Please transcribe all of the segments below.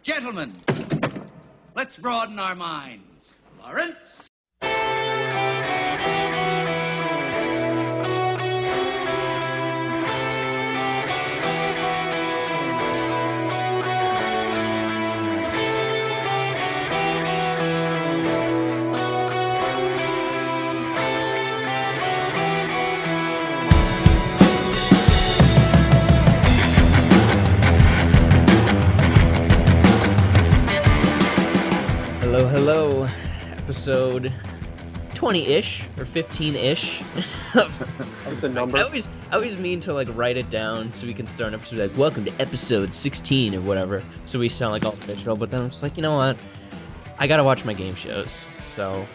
Gentlemen, let's broaden our minds. Lawrence? Hello, episode 20-ish or 15-ish. That's the number. I always mean to like write it down so we can start an episode like welcome to episode 16 or whatever, so we sound like all official. But then I'm just like, you know what? I gotta watch my game shows, so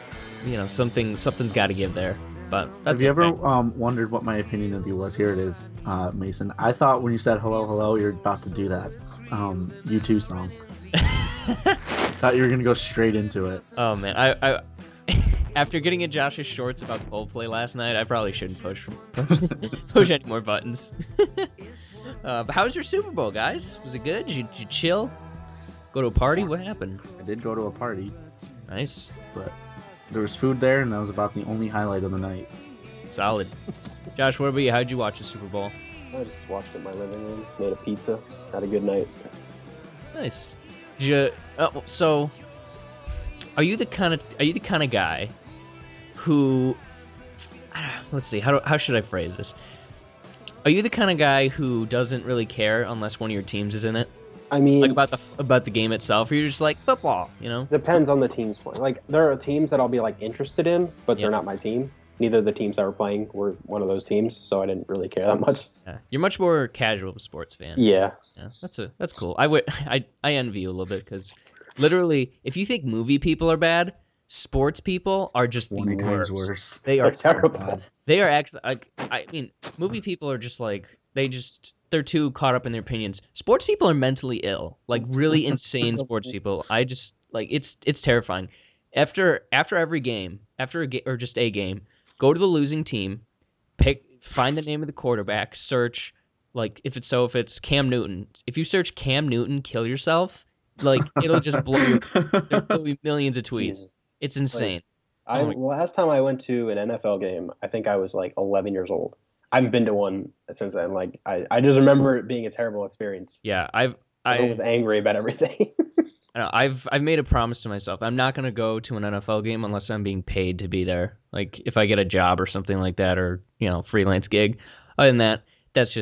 you know something's got to give there. But that's Have you okay. ever wondered what my opinion of you was? Here it is, Mason. I thought when you said hello, you're about to do that U2 song. Thought you were gonna go straight into it. Oh man, I after getting in Josh's shorts about Coldplay last night, I probably shouldn't push any more buttons. But how was your Super Bowl, guys? Was it good? Did you chill? Go to a party? What happened? I did go to a party, Nice, but there was food there, and that was about the only highlight of the night. solid. Josh, what about you? How'd you watch the Super Bowl? I just watched it in my living room, made a pizza, had a good night. Nice. So, are you the kind of guy who? Let's see. How should I phrase this? Are you the kind of guy who doesn't really care unless one of your teams is in it? I mean, Like about the game itself, or you're just like football, you know? depends on the team's playing. Like, there are teams that I'll be like interested in, but Yeah. they're not my team. Neither of the teams that were playing were one of those teams, so I didn't really care that much. Yeah. You're much more casual sports fan. Yeah. Yeah, that's cool. I envy you a little bit because literally, if you think movie people are bad, sports people are just 20 the times worst. worse. They are They're terrible. bad. They are actually. I mean, movie people are just like they're too caught up in their opinions. Sports people are mentally ill, like really insane sports people. I just like it's terrifying. After every game, or just a game, go to the losing team, find the name of the quarterback, search like if it's Cam Newton. If you search Cam Newton, kill yourself, like it'll just there'll be millions of tweets. It's insane. Oh my- Last time I went to an NFL game, I think I was like 11 years old. I haven't been to one since then. Like, I just remember it being a terrible experience. Yeah, I was angry about everything. I know, I've made a promise to myself. I'm not gonna go to an NFL game unless I'm being paid to be there. Like if I get a job or something like that, or freelance gig. Other than that, that's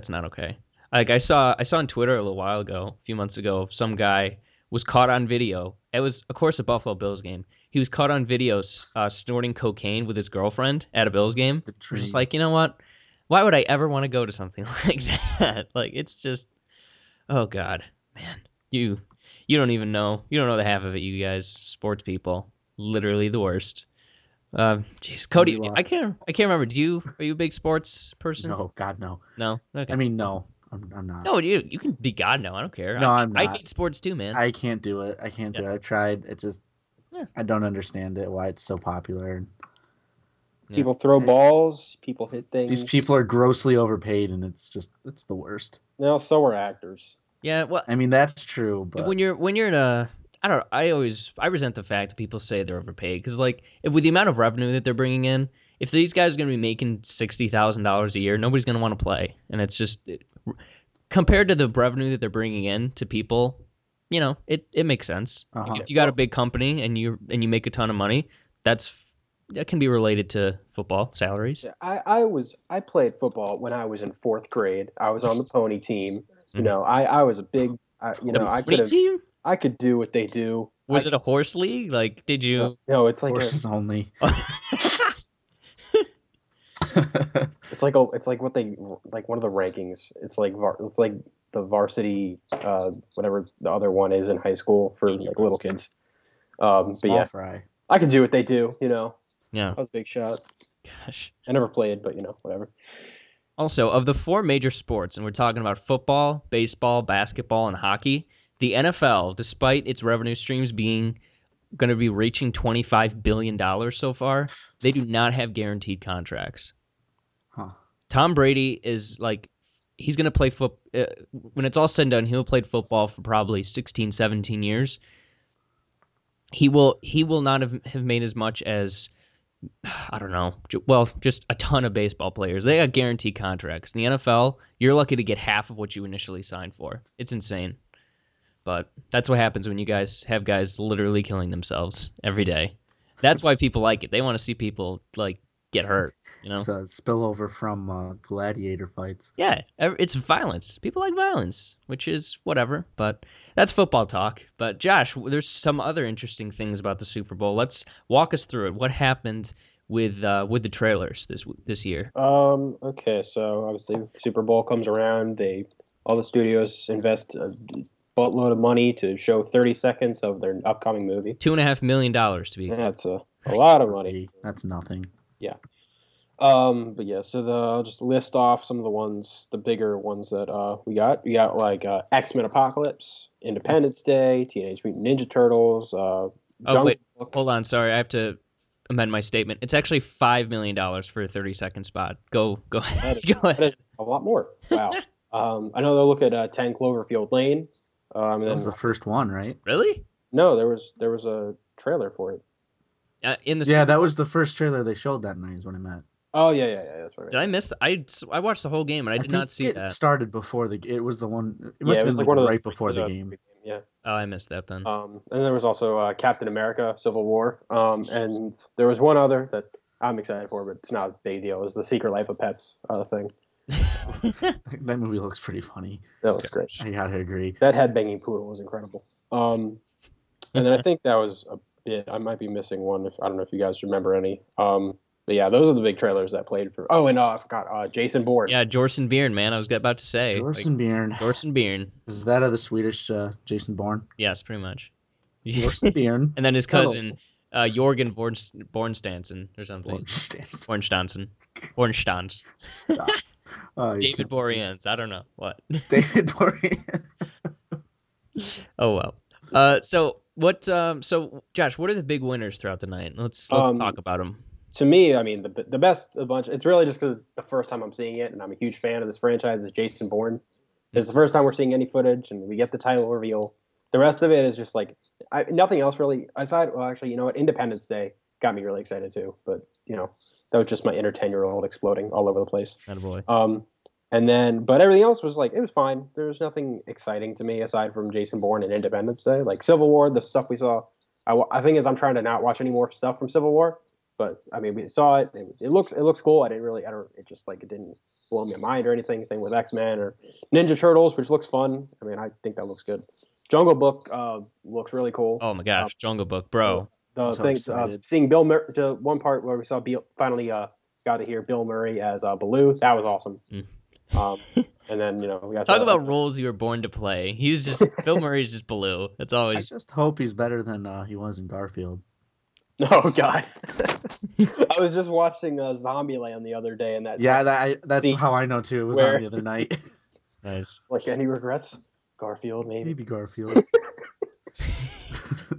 not okay. Like I saw on Twitter a little while ago, a few months ago, some guy was caught on video. It was, of course, a Buffalo Bills game. He was caught on video snorting cocaine with his girlfriend at a Bills game. I'm just like, you know what? Why would I ever want to go to something like that? Like it's just, oh God, man, you don't even know. You don't know the half of it, you guys, sports people. Literally the worst. Jeez, Cody, You I lost. can't remember. Are you a big sports person? No, God, no. No? Okay. I mean, no, I'm not. no, you can be God now. I don't care. No, I'm I not. hate sports too, man. I can't do it. I can't do it. I tried. It just, Yeah. I don't understand it. Why it's so popular. Yeah. People throw balls, people hit things. These people are grossly overpaid, and it's the worst. So are actors. Yeah, well, I mean, that's true, but when you're in a, I don't know, I resent the fact that people say they're overpaid because like with the amount of revenue that they're bringing in, if these guys are going to be making $60,000 a year, nobody's going to want to play, and it's just compared to the revenue that they're bringing in to people, it makes sense. Uh-huh. If you got a big company and you make a ton of money, that can be related to football salaries. Yeah, I played football when I was in 4th grade. I was on the pony team. You know, I was a big. I Pony team? I could do what they do. Was it a horse league? Like, did you? No, it's like horses only. it's like what they like one of the rankings. It's like the varsity, whatever the other one is in high school for like little kids. But Small yeah, fry. I could do what they do. Yeah. I was a big shot. Gosh. I never played, but whatever. Also, of the 4 major sports, and we're talking about football, baseball, basketball, and hockey, the NFL, despite its revenue streams being going to be reaching $25 billion so far, they do not have guaranteed contracts. Huh. Tom Brady is like he's going to play when it's all said and done, he'll played football for probably 16, 17 years. He will not have made as much as, I don't know, just a ton of baseball players. They got guaranteed contracts. In the NFL, you're lucky to get half of what you initially signed for. It's insane. But that's what happens when you guys have guys literally killing themselves every day. That's why people like it. They want to see people like get hurt, you know? It's a spillover from gladiator fights. Yeah, it's violence. People like violence, which is whatever, but that's football talk. But Josh, there's some other interesting things about the Super Bowl. Let's walk us through it. What happened with the trailers this year? Okay, so obviously Super Bowl comes around. All the studios invest a buttload of money to show 30 seconds of their upcoming movie. $2.5 million to be exact. That's a lot of money. That's nothing. Yeah. But yeah, so I'll just list off some of the bigger ones that we got. We got like X-Men Apocalypse, Independence Day, Teenage Mutant Ninja Turtles. Wait, hold on. Sorry, I have to amend my statement. It's actually $5 million for a 30-second spot. Go ahead. That is a lot more. Wow. I know they'll look at 10 Cloverfield Lane. That was the first one, right? Really? No, there was a trailer for it. That was the first trailer they showed that night. Is what I meant. Oh yeah, that's right. Did I miss that? I watched the whole game and I did not see that. It started before it was the one. It must Yeah, have been like one of those right before the game. Yeah. Oh, I missed that then. And there was also Captain America: Civil War. And there was one other that I'm excited for, but it's not a big deal. It was The Secret Life of Pets thing. That movie looks pretty funny. That was great. I gotta agree. That head-banging poodle was incredible. And then I think that was a bit. I might be missing one. I don't know if you guys remember any. But yeah, those are the big trailers that played for. Oh, and I forgot Jason Bourne. Yeah, Jorson Byrne, man. I was about to say. Jorson Byrne. Is that of the Swedish Jason Bourne? Yes, pretty much. Jorson Byrne. And then his cousin, Jorgen Bornstansen or something. Bornstans. David Boreanaz. I don't know. What? David Boreanaz. Oh, well. So Josh, what are the big winners throughout the night? Let's talk about them. To me, I mean, the best of the bunch, it's really just because it's the first time I'm seeing it, and I'm a huge fan of this franchise, is Jason Bourne. It's the first time we're seeing any footage, and we get the title reveal. The rest of it is just like, nothing else really, aside, well, actually, you know what, Independence Day got me really excited too, but, you know, that was just my inner 10-year-old exploding all over the place. Attaboy. And then, but everything else was like, it was fine. There was nothing exciting to me aside from Jason Bourne and Independence Day. Like Civil War, the stuff we saw, I think I'm trying to not watch any more stuff from Civil War. But I mean, we saw it. It looks cool. It just like it didn't blow my mind or anything. Same with X-Men or Ninja Turtles, which looks fun. I mean, I think that looks good. Jungle Book looks really cool. Oh my gosh, Jungle Book, bro. The thing, seeing Bill Murray, the one part where we saw finally got to hear Bill Murray as Baloo, that was awesome. And then we got talk about roles you were born to play. He's just Bill Murray's just Baloo. That's always. I just hope he's better than he was in Garfield. Oh God! I was just watching Zombieland the other day, and that's how I know too. It was on the other night. Nice. Like any regrets? Garfield, maybe Garfield.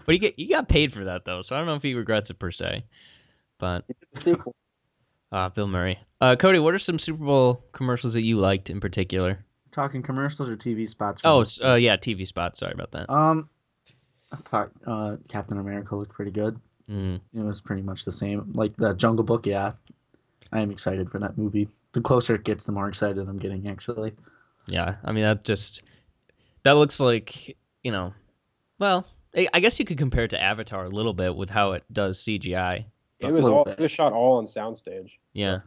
But he got paid for that though, so I don't know if he regrets it per se. But sequel. Bill Murray. Cody, what are some Super Bowl commercials that you liked in particular? Talking commercials or TV spots? Yeah, TV spots. Sorry about that. I thought Captain America looked pretty good. It was pretty much the same. Like the Jungle Book, yeah. I am excited for that movie. The closer it gets, the more excited I'm getting, actually. Yeah, I mean, that looks like, well, I guess you could compare it to Avatar a little bit with how it does CGI. It was shot all on soundstage. Yeah.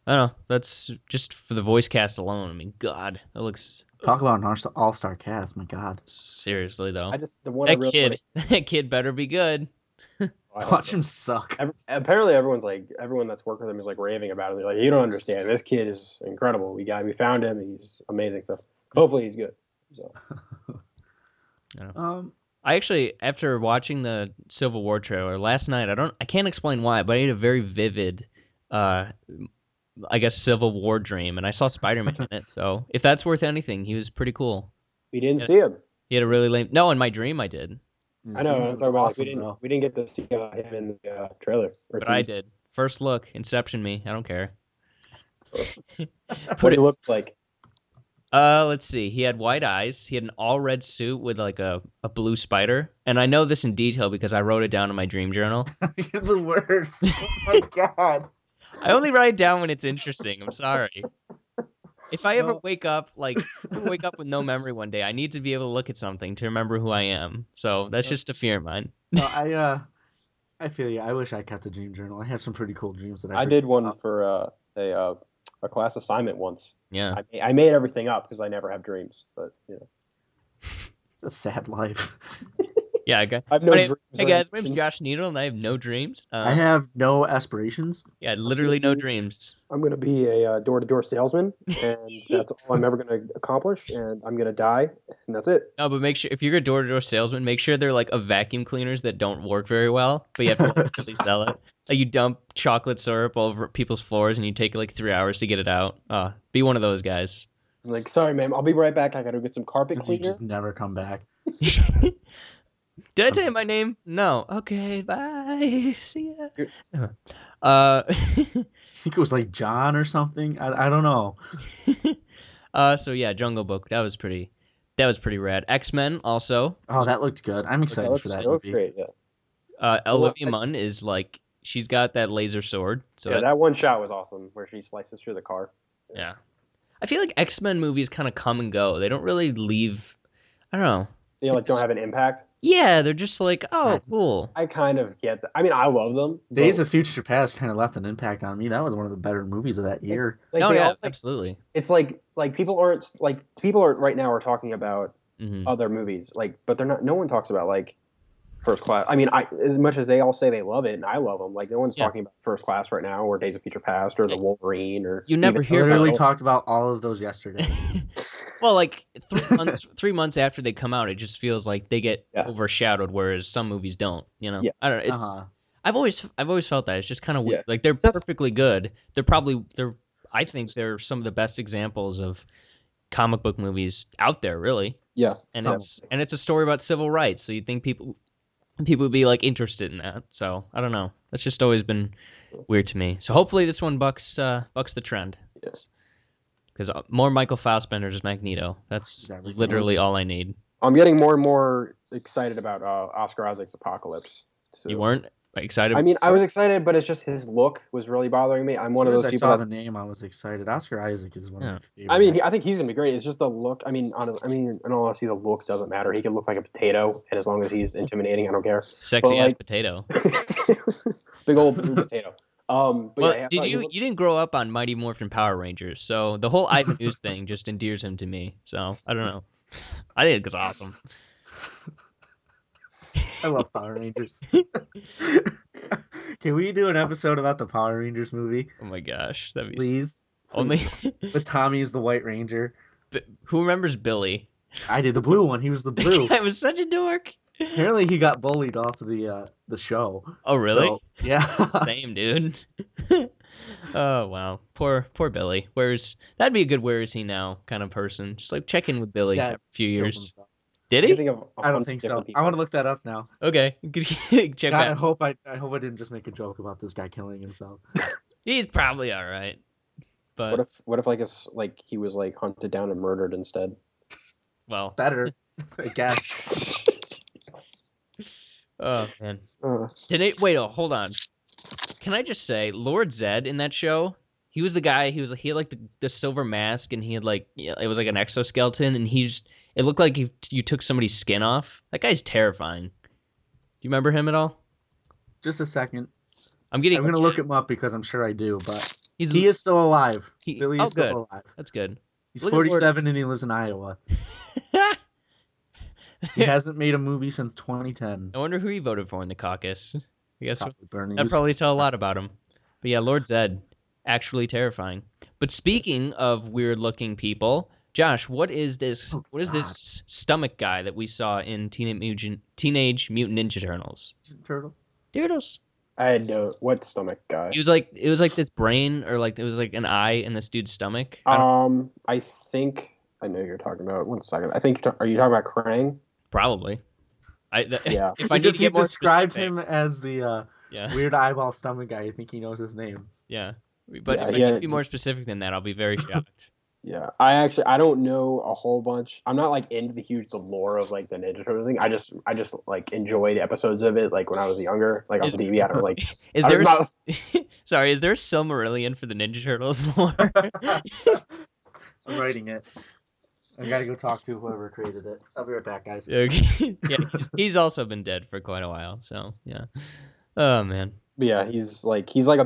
I don't know. That's just for the voice cast alone. I mean, God, that looks... Talk about an all-star cast, my God. Seriously, though. That kid better be good. Watch him suck. Apparently, everyone that's worked with him is like raving about him. They're like, you don't understand. This kid is incredible. We found him. He's amazing. So hopefully he's good. So. I actually, after watching the Civil War trailer last night, I can't explain why, but I had a very vivid, I guess, Civil War dream, and I saw Spider-Man in it. So if that's worth anything, he was pretty cool. We didn't see him. He had a really lame. No, in my dream, I did. I know. Awesome, we didn't get to see him in the trailer. But I did. First look, Inception me. I don't care. What do you look like? Let's see. He had white eyes. He had an all-red suit with like a blue spider. And I know this in detail because I wrote it down in my dream journal. You're the worst. Oh my god. I only write it down when it's interesting. I'm sorry. If I ever wake up with no memory one day, I need to be able to look at something to remember who I am. So that's just a fear of mine. No, I feel you. I wish I kept a dream journal. I have some pretty cool dreams that I did one for a class assignment once. Yeah. I made everything up because I never have dreams, but you know. It's a sad life. Yeah, I got. I have no dreams. Hey guys, my name's Josh Needle, and I have no dreams. I have no aspirations. Yeah, literally no dreams. I'm going to be a door-to-door salesman, and that's all I'm ever going to accomplish, and I'm going to die, and that's it. No, but make sure, if you're a door-to-door salesman, make sure they're like a vacuum cleaners that don't work very well, but you have to really sell it. Like you dump chocolate syrup all over people's floors, and you take like 3 hours to get it out. Be one of those guys. I'm like, sorry, ma'am, I'll be right back. I got to get some carpet You cleaner. just never come back. Did I tell you my name? No. Okay, bye. See ya. I think it was like John or something. I don't know. So yeah, Jungle Book. That was pretty rad. X-Men also. Oh, that looked good. I'm excited for that movie. Great, yeah. Olivia Munn is like, she's got that laser sword. So yeah, that one shot was awesome where she slices through the car. Yeah. I feel like X-Men movies kind of come and go. They don't really leave. I don't know. They like don't have an impact. Yeah, they're just like, oh, cool. I kind of get that. I mean, I love them. Days of Future Past kind of left an impact on me. That was one of the better movies of that year. Absolutely. It's like people are right now are talking about other movies, like, but they're not. No one talks about like First Class. I mean, as much as they all say they love it, and I love them, like no one's talking about First Class right now, or Days of Future Past, or the Wolverine, or you never hear. Literally talked about all of those yesterday. Well, like 3 months after they come out, it just feels like they get overshadowed, whereas some movies don't. You know, I don't know. It's I've always felt that it's just kind of weird. Like they're perfectly good. I think they're some of the best examples of comic book movies out there, really. Yeah, and it's a story about civil rights, so you think people would be like interested in that. So I don't know. That's just always been weird to me. So hopefully this one bucks the trend. Yes. Because more Michael Fassbender as Magneto. That's literally all I need. I'm getting more and more excited about Oscar Isaac's Apocalypse. So. You weren't excited? I mean, I was excited, but it's just his look was really bothering me. I'm one of those people. I saw the name, I was excited. Oscar Isaac is one of my favorite. I mean, I think he's gonna be great. It's just the look. I mean, in all honesty, the look doesn't matter. He can look like a potato, and as long as he's intimidating, I don't care. Sexy ass potato. Big old blue potato. You didn't grow up on Mighty Morphin Power Rangers, so the whole Ivan Ooze thing just endears him to me. So I don't know. I think it's awesome. I love Power Rangers. Can we do an episode about the Power Rangers movie? Oh my gosh, that'd be please. Only with Tommy as the White Ranger. But who remembers Billy? I did the blue one. He was the blue. I was such a dork. Apparently, he got bullied off of the show. Oh, really? So, yeah. Same, dude. Oh, wow. Poor Billy. That'd be a good where is he now kind of person. Just like check in with Billy every few years. Did he? I don't think so. I want to look that up now. Okay. Check God, back. I hope I didn't just make a joke about this guy killing himself. He's probably all right. But what if he was like hunted down and murdered instead? Well, better, I guess. Oh man. Hold on. Can I just say, Lord Zed in that show? He was the guy. He had like the silver mask, and he had like it was like an exoskeleton, and it looked like you took somebody's skin off. That guy's terrifying. Do you remember him at all? Just a second. I'm gonna look him up because I'm sure I do, but he is still alive. Billy is still alive. That's good. He's 47 and he lives in Iowa. He hasn't made a movie since 2010. I wonder who he voted for in the caucus. I guess that probably tell a lot about him. But yeah, Lord Zed, actually terrifying. But speaking of weird-looking people, Josh, what is this? This stomach guy that we saw in Teenage Mutant Ninja Turtles? Turtles. I had what stomach guy? It was like this brain, or like it was like an eye in this dude's stomach. I think I know who you're talking about. 1 second. I think are you talking about Krang? Probably. Yeah. If I need to get more described specific, him as the weird eyeball stomach guy. I think he knows his name. Yeah. But if I need to be more specific than that, I'll be very shocked. Yeah, I don't know a whole bunch. I'm not like into the lore of like the Ninja Turtles thing. I just like enjoyed episodes of it like when I was younger, like on Is TV. I don't like. is I there don't not. sorry, is there a Silmarillion for the Ninja Turtles lore? I'm writing it. I gotta go talk to whoever created it. I'll be right back, guys. Okay. Yeah, he's also been dead for quite a while, so yeah. Oh man. But yeah, he's a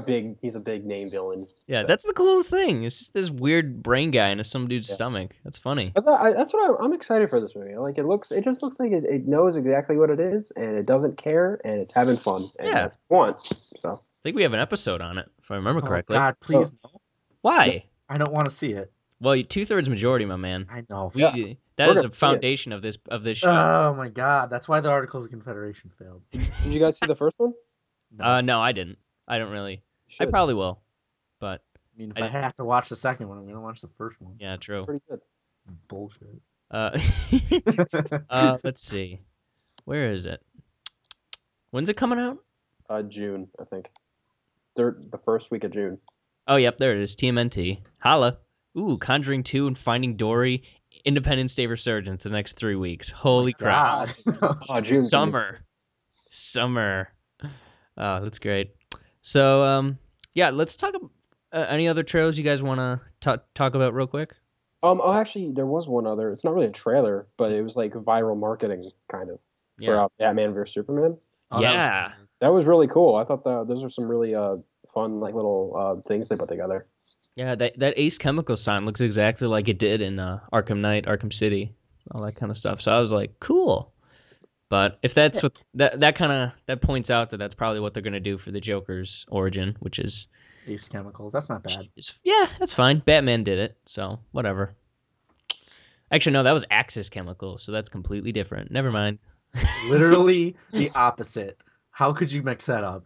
big name villain. Yeah, that's the coolest thing. It's just this weird brain guy in some dude's Yeah. stomach. That's funny. That's what I'm excited for this movie. Like it just looks like it knows exactly what it is and it doesn't care and it's having fun and Yeah. that's what I want. So I think we have an episode on it, if I remember Oh correctly. God, please no. Why? I don't want to see it. Well, 2/3 majority, my man. I know. Yeah. That We're is gonna a see it. foundation of this show. Oh my God, that's why the Articles of Confederation failed. did you guys see the first one? No, I didn't. I don't really. You I should. probably will, but I mean, if I- I have to watch the second one, I'm gonna watch the first one. yeah, true. Pretty good. Bullshit. Let's see. Where is it? When's it coming out? June, I think. The first week of June. Oh, yep, there it is. TMNT. Holla. Ooh, Conjuring 2 and Finding Dory. Independence Day Resurgence the next 3 weeks. Holy crap. God. Oh, June. Summer. Oh, that's great. So, yeah, let's talk about any other trailers you guys want to talk about real quick? Oh, actually, there was one other. It's not really a trailer, but it was like viral marketing kind of Yeah. for Batman vs Superman. Oh, Yeah. That was really cool. I thought those are some really fun like little things they put together. Yeah, that Ace Chemical sign looks exactly like it did in Arkham Knight, Arkham City, all that kind of stuff. So I was like, cool. But if that's what that points out that that's probably what they're gonna do for the Joker's origin, which is Ace Chemicals. That's not bad. yeah, that's fine. Batman did it, so whatever. Actually, no, that was Axis Chemicals, so that's completely different. Never mind. Literally the opposite. How could you mix that up?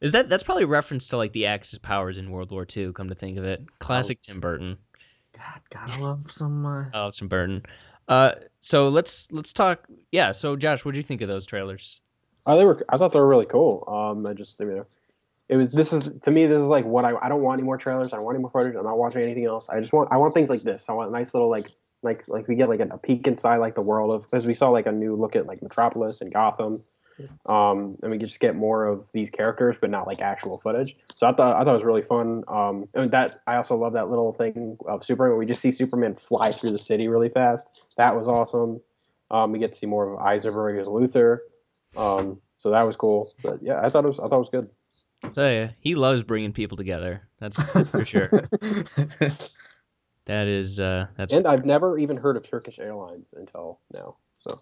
That's probably a reference to like the Axis powers in World War II. Come to think of it, classic Tim Burton. God, gotta love some. Oh, some Burton. So let's talk. Yeah. So Josh, what do you think of those trailers? I thought they were really cool. This is like what I don't want any more trailers. I don't want any more footage. I'm not watching anything else. I want things like this. I want a nice little like we get like a peek inside like the world of, because we saw like a new look at like Metropolis and Gotham. And we could just get more of these characters, but not like actual footage. So I thought it was really fun. And that I also love that little thing of Superman where we just see Superman fly through the city really fast. That was awesome. We get to see more of Eisenberg as Luthor. So that was cool. But yeah, I thought it was good. I'll tell you, he loves bringing people together. That's for sure. That's. And I've never even heard of Turkish Airlines until now. So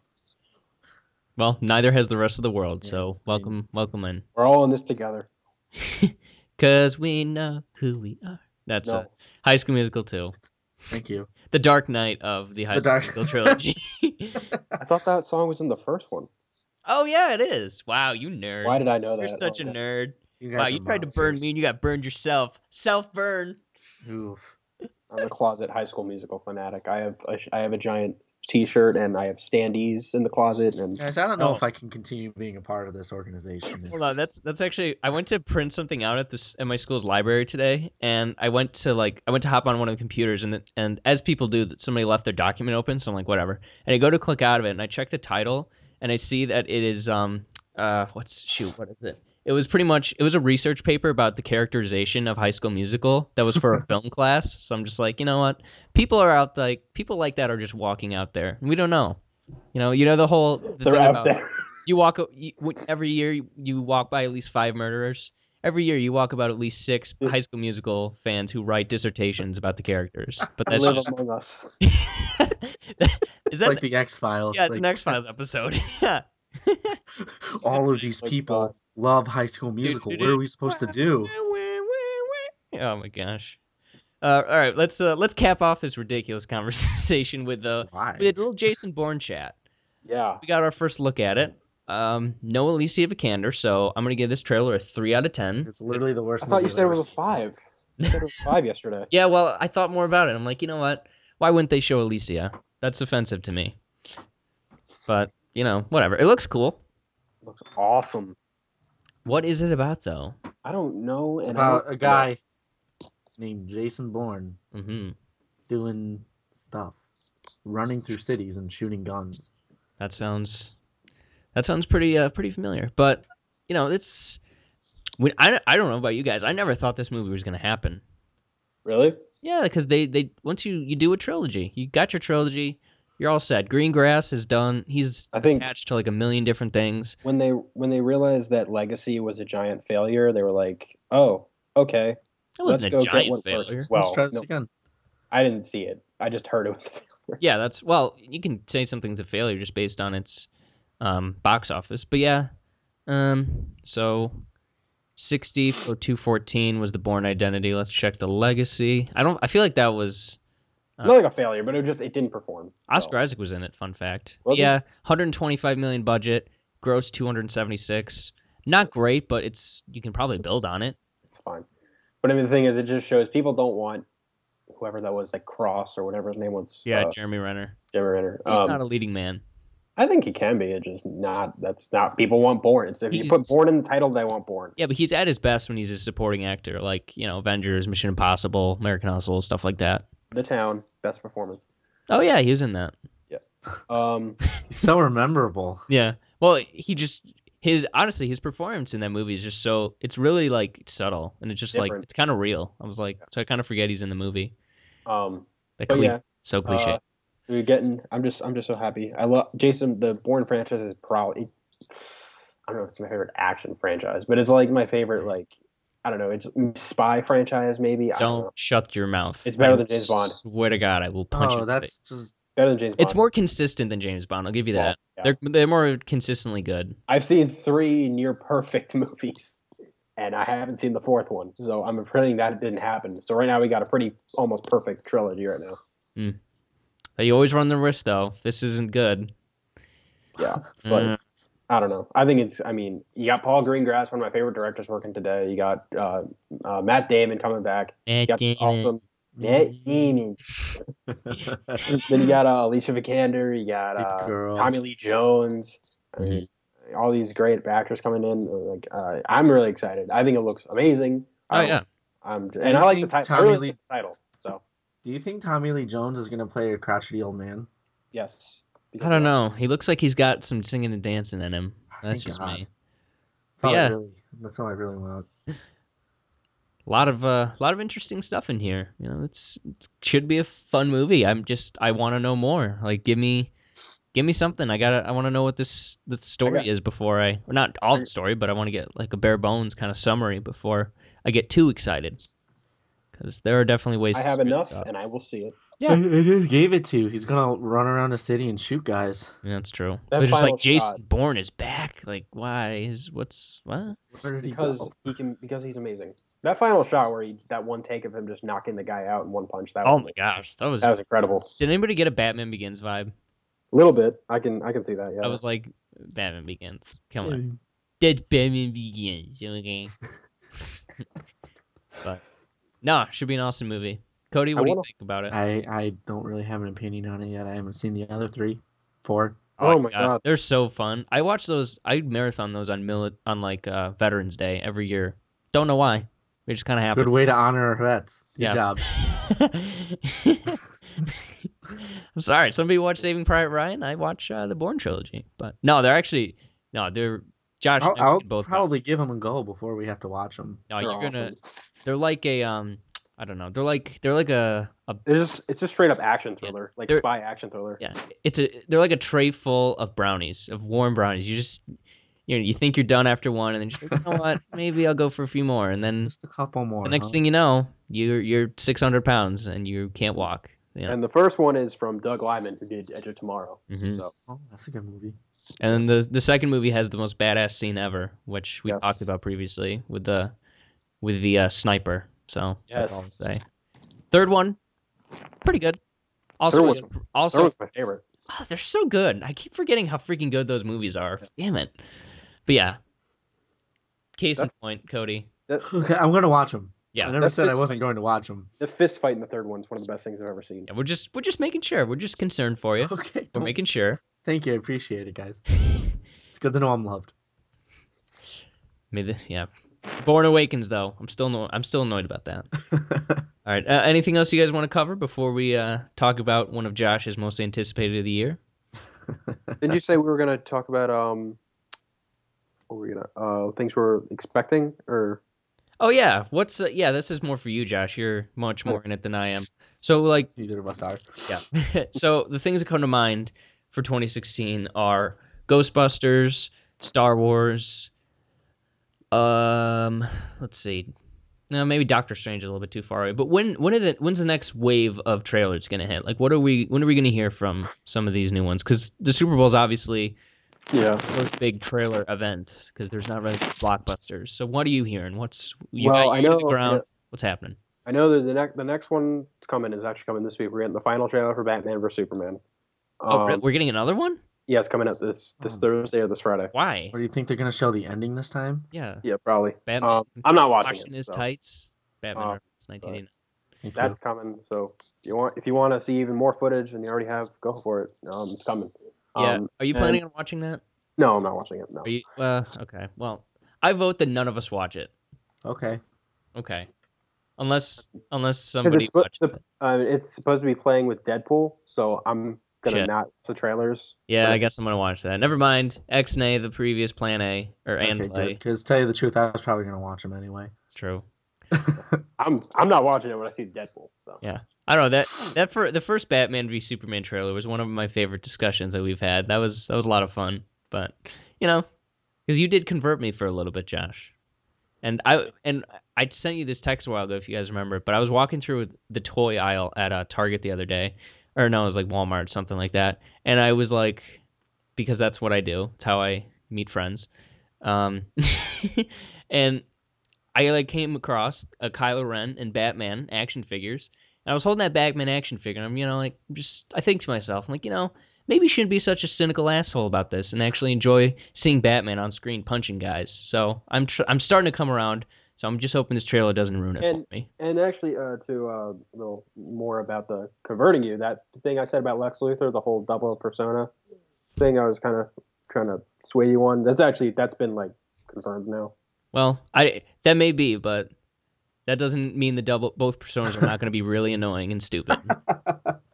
Well, neither has the rest of the world. So welcome in. we're all in this together. 'Cause we know who we are. That's No. High School Musical 2. Thank you. The Dark Knight of the High School Musical trilogy. I thought that song was in the first one. Oh yeah, it is. Wow, you nerd. Why did I know that? You're such a Oh, yeah. nerd. You Wow, guys you are tried to burn monsters. me and you got burned yourself. Self-burn. Oof. I'm a closet High School Musical fanatic. I have a giant T-shirt and I have standees in the closet and Guys, I don't know Oh. if I can continue being a part of this organization. Hold on, that's actually I went to print something out at my school's library today, and I went to hop on one of the computers, and as people do, somebody left their document open, so I'm like whatever, and I go to click out of it, and I check the title, and I see that it is what is it? It was a research paper about the characterization of High School Musical that was for a film class. So I'm just like, you know what? People like that are just walking out there. We don't know. You know the they're thing out about there. every year you walk by at least 5 murderers. Every year you walk about at least 6 High School Musical fans who write dissertations about the characters. But that's Live just among us. is that like the X-Files. yeah, it's like, an X-Files episode. Yeah. All of these people love High School Musical. What are we supposed to do? Oh my gosh. All right, let's cap off this ridiculous conversation with a little Jason Bourne chat. Yeah. We got our first look at it. No Alicia Vikander, so I'm gonna give this trailer a 3 out of 10. It's literally the worst. I thought you movie said it I've was ever a 5. You said it was 5 yesterday. Yeah, well, I thought more about it. I'm like, you know what? Why wouldn't they show Alicia? That's offensive to me. But whatever. It looks cool. Looks awesome. What is it about though? I don't know. It's and about a guy named Jason Bourne Mm-hmm. doing stuff, running through cities and shooting guns. That sounds pretty familiar. But it's I don't know about you guys. I never thought this movie was gonna happen. Really? Yeah, because they once you do a trilogy, you got your trilogy, you're all set. Greengrass is done. He's I think attached to like a million different things. when they realized that Legacy was a giant failure, they were like, "Oh, okay, It let's wasn't a go get giant what failure. works." Let's Well, try this no, again. I didn't see it. I just heard it was a failure. Yeah, you can say something's a failure just based on its box office. But yeah, so 60 for 214 was the Bourne Identity. Let's check the Legacy. I feel like that was Not like a failure, but it didn't perform. Oscar Isaac was in it. Fun fact. Was he? Yeah, 125 million budget, gross 276. Not great, but you can probably build on it. It's fine. But I mean, the thing is, it just shows people don't want whoever that was, like Cross or whatever his name was. Yeah, Jeremy Renner. Jeremy Renner. He's not a leading man. I think he can be. It's just not. That's not. People want Bourne. If you put Bourne in the title, they want Bourne. Yeah, but he's at his best when he's a supporting actor, like Avengers, Mission Impossible, American Hustle, stuff like that. The Town, best performance. Oh yeah, he was in that. He's so memorable. Yeah. Well, his performance in that movie is just it's really like subtle, and it's just Different. like it's kind of real. I was like, so I kind of forget he's in the movie. Yeah, So cliche. I'm just so happy. I love Jason. The Bourne franchise is probably, I don't know if it's my favorite action franchise, but it's like my favorite, like, I don't know, it's spy franchise maybe. I don't know. Shut your mouth. It's better than James Bond. Swear to God, I will punch you. Oh, that's just. Better than James Bond. It's more consistent than James Bond. I'll give you that. Yeah. They're more consistently good. I've seen 3 near perfect movies, and I haven't seen the 4th one, so I'm pretending that it didn't happen. So right now we got a pretty almost perfect trilogy right now. You always run the risk, though. If this isn't good. Yeah, but I don't know. I mean, you got Paul Greengrass, one of my favorite directors, working today. You got Matt Damon coming back. You got awesome Matt Damon. Then you got Alicia Vikander. You got Tommy Lee Jones. I mean, all these great actors coming in. Like, I'm really excited. I think it looks amazing. Yeah. I like the title. I really like the title. So. Do you think Tommy Lee Jones is gonna play a crotchety old man? Yes. I don't know. He looks like he's got some singing and dancing in him. That's just me. That's all I really want. A lot of interesting stuff in here. It should be a fun movie. I want to know more. Like, give me something. I want to know what the story is before not all the story, but I want to get like a bare bones kind of summary before I get too excited. Because there are definitely ways. I have enough, and I will see it. Yeah, I just gave it to. He's gonna run around the city and shoot guys. Yeah, that's true. That It's just final like Jason shot. Bourne is back. Like, why what? Where did he Because go? because he's amazing. That final shot where that one take of him just knocking the guy out in one punch. Oh my gosh, that was incredible. Did anybody get a Batman Begins vibe? A little bit. I can see that. Yeah. I was like, Batman Begins. Come on, that's Batman Begins. Okay. But no, should be an awesome movie. Cody, what do you think about it? I don't really have an opinion on it yet. I haven't seen the other 3, 4. Oh my God. They're so fun. I watch those. I marathon those on Veterans Day every year. Don't know why. They just kind of happen. Good way to honor our vets. Good Yeah. job. I'm sorry. Somebody watch Saving Private Ryan. I watch the Bourne trilogy. But no, they're Josh. I'll both probably give them a go before we have to watch them. No, They're you're gonna. awesome. They're like a I don't know. They're like a It's a straight up action thriller, like they're- spy action thriller. yeah. They're like a tray full of brownies, of warm brownies. You just you think you're done after one, and then you're just like, you know what? Maybe I'll go for a few more, and then Just a couple more. the next thing you know, you're 600 pounds and you can't walk. And the first one is from Doug Liman, who did Edge of Tomorrow. Mhm. So Oh, that's a good movie. And then the second movie has the most badass scene ever, which we Yes. talked about previously with the sniper. So that's all I'll say. Third one, pretty good. Also, Third that was my favorite. they're so good. I keep forgetting how freaking good those movies are. Damn it. But yeah. Case in point, Cody. Okay, I'm gonna watch them. Yeah. I never That's said I just- wasn't going to watch them. The fist fight in the third one is one of the best things I've ever seen. Yeah, we're just making sure. We're just concerned for you. Okay. We're making sure. Thank you. I appreciate it, guys. It's good to know I'm loved. Maybe, yeah. Born Awakens, though. I'm still annoyed about that. All right. Anything else you guys want to cover before we talk about one of Josh's most anticipated of the year? Didn't you say we were gonna talk about what were we gonna things we're expecting or? Oh yeah. What's this is more for you, Josh. You're much more in it than I am. So like Neither of us are. yeah. So the things that come to mind for 2016 are Ghostbusters, Star Wars. Let's see. No, maybe Doctor Strange is a little bit too far away. But when's the next wave of trailers gonna hit? Like, when are we gonna hear from some of these new ones? Because the Super Bowl is obviously the first big trailer event. Because there's not really blockbusters. So what are you hearing? I know to the ground? What's happening? I know that the next one is actually coming this week. We're getting the final trailer for Batman vs Superman. We're getting another one? Yeah, it's coming out this Thursday or this Friday. Why? Or do you think they're gonna show the ending this time? Yeah. Yeah, probably. Batman. I'm not watching Washing his tights. Batman reference 1989. That's coming. So if you want to see even more footage than you already have, go for it. It's coming. Yeah. Are you planning on watching that? No, I'm not watching it. No. Are you? Okay. Well, I vote that none of us watch it. Okay. Okay. Unless somebody watches it. It's supposed to be playing with Deadpool, so I'm gonna not the trailers. Yeah, I guess I'm gonna watch that. Never mind. X-nay the previous plan A and play. Because tell you the truth, I was probably gonna watch them anyway. It's true. I'm not watching it when I see Deadpool. So. Yeah. I don't know that for the first Batman v Superman trailer was one of my favorite discussions that we've had. That was a lot of fun. But because you did convert me for a little bit, Josh. And I sent you this text a while ago, if you guys remember. But I was walking through the toy aisle at Target the other day, or no, it was like Walmart, something like that. And I was like, because that's what I do. It's how I meet friends. And I came across a Kylo Ren and Batman action figures. And I was holding that Batman action figure, and I think to myself, I'm like, maybe you shouldn't be such a cynical asshole about this and actually enjoy seeing Batman on screen punching guys. So I'm starting to come around. So I'm just hoping this trailer doesn't ruin it for me. And actually, to a little more about the converting you, that thing I said about Lex Luthor, the whole double persona thing, I was kind of trying to sway you on. That's been like confirmed now. Well, that may be, but that doesn't mean both personas are not going to be really annoying and stupid.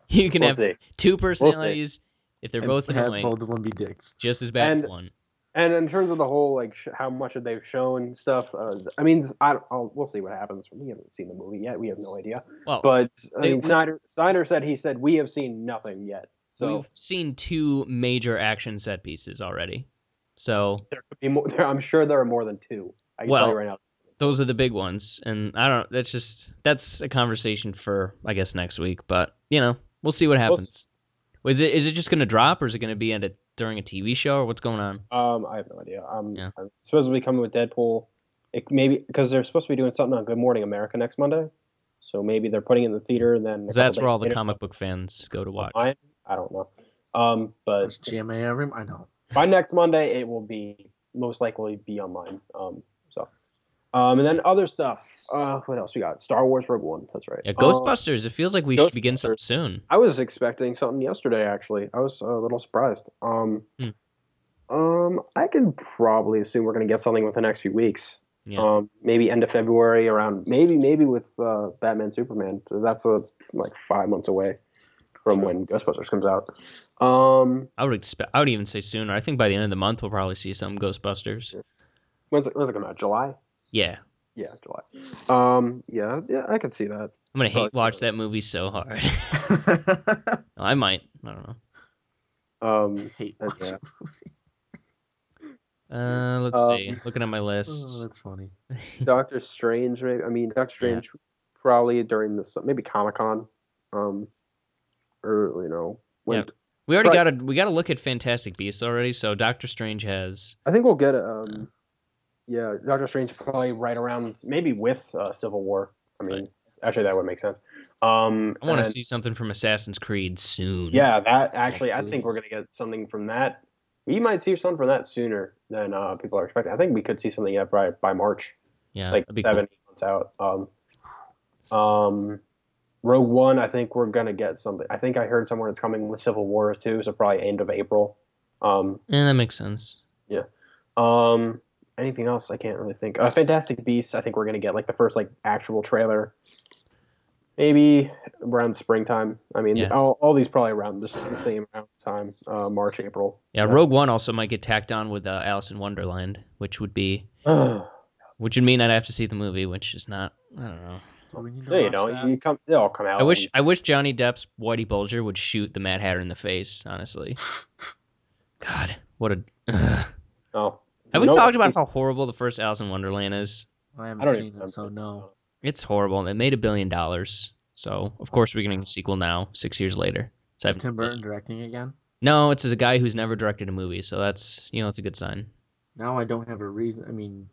You can have two personalities if they're both annoying. Both of them be dicks. Just as bad as one. And in terms of the whole how much they've shown stuff, we'll see what happens. We haven't seen the movie yet. We have no idea. Well, but Snyder said we have seen nothing yet. So we've seen 2 major action set pieces already. So there could be more. I'm sure there are more than 2. I can tell you right now. Those are the big ones, and I don't. That's a conversation for I guess next week. But we'll see what happens. Is it just going to drop, or is it going to be during a TV show, or what's going on? I have no idea. I'm supposed to be coming with Deadpool. It maybe because they're supposed to be doing something on Good Morning America next Monday, so maybe they're putting it in the theater and then. That's where all the comic book fans go to watch. I don't know. But GMA every I know. By next Monday, it will be most likely be online. And then other stuff. What else we got? Star Wars Rogue One. That's right. Yeah, Ghostbusters. It feels like we should begin something soon. I was expecting something yesterday. Actually, I was a little surprised. I can probably assume we're going to get something within the next few weeks. Yeah. Maybe end of February, around maybe with Batman Superman. So that's like 5 months away from when Ghostbusters comes out. I would even say sooner. I think by the end of the month we'll probably see some Ghostbusters. When's it come out? July? Yeah. Yeah, July. Yeah, I can see that. I'm gonna hate watch that movie so hard. No, I might. I don't know. Hate watch that movie. Let's see. Looking at my list. Oh, that's funny. Doctor Strange, maybe. I mean, Doctor Strange probably during maybe Comic-Con. Or when. We already got to look at Fantastic Beasts already. So Doctor Strange has. I think we'll get Yeah, Doctor Strange probably right around, maybe with Civil War. I mean, actually, that would make sense. I want to see something from Assassin's Creed soon. Yeah, that actually, I think we're going to get something from that. We might see something from that sooner than people are expecting. I think we could see something by March. Yeah, like 7 months out. Rogue One, I think we're going to get something. I think I heard somewhere it's coming with Civil War too, so probably end of April. Yeah, that makes sense. Yeah. anything else, I can't really think. Fantastic Beasts, I think we're gonna get like the first like actual trailer, maybe around springtime. I mean, Yeah. all these probably around the same amount of time, March, April. Yeah, Rogue One also might get tacked on with Alice in Wonderland, which would mean I'd have to see the movie, which is not. I don't know. Do we need to Yeah, you watch know, that? they all come out. I wish Johnny Depp's Whitey Bulger would shoot the Mad Hatter in the face. Honestly, God, what a. Oh, Have we talked about how horrible the first Alice in Wonderland is? I I haven't don't seen even it, so no. It's horrible. It made $1 billion, so of course we're getting a sequel now, 6 years later. So Is Tim Burton directing again? No, it's a guy who's never directed a movie, so that's it's a good sign. Now I don't have a reason. I mean,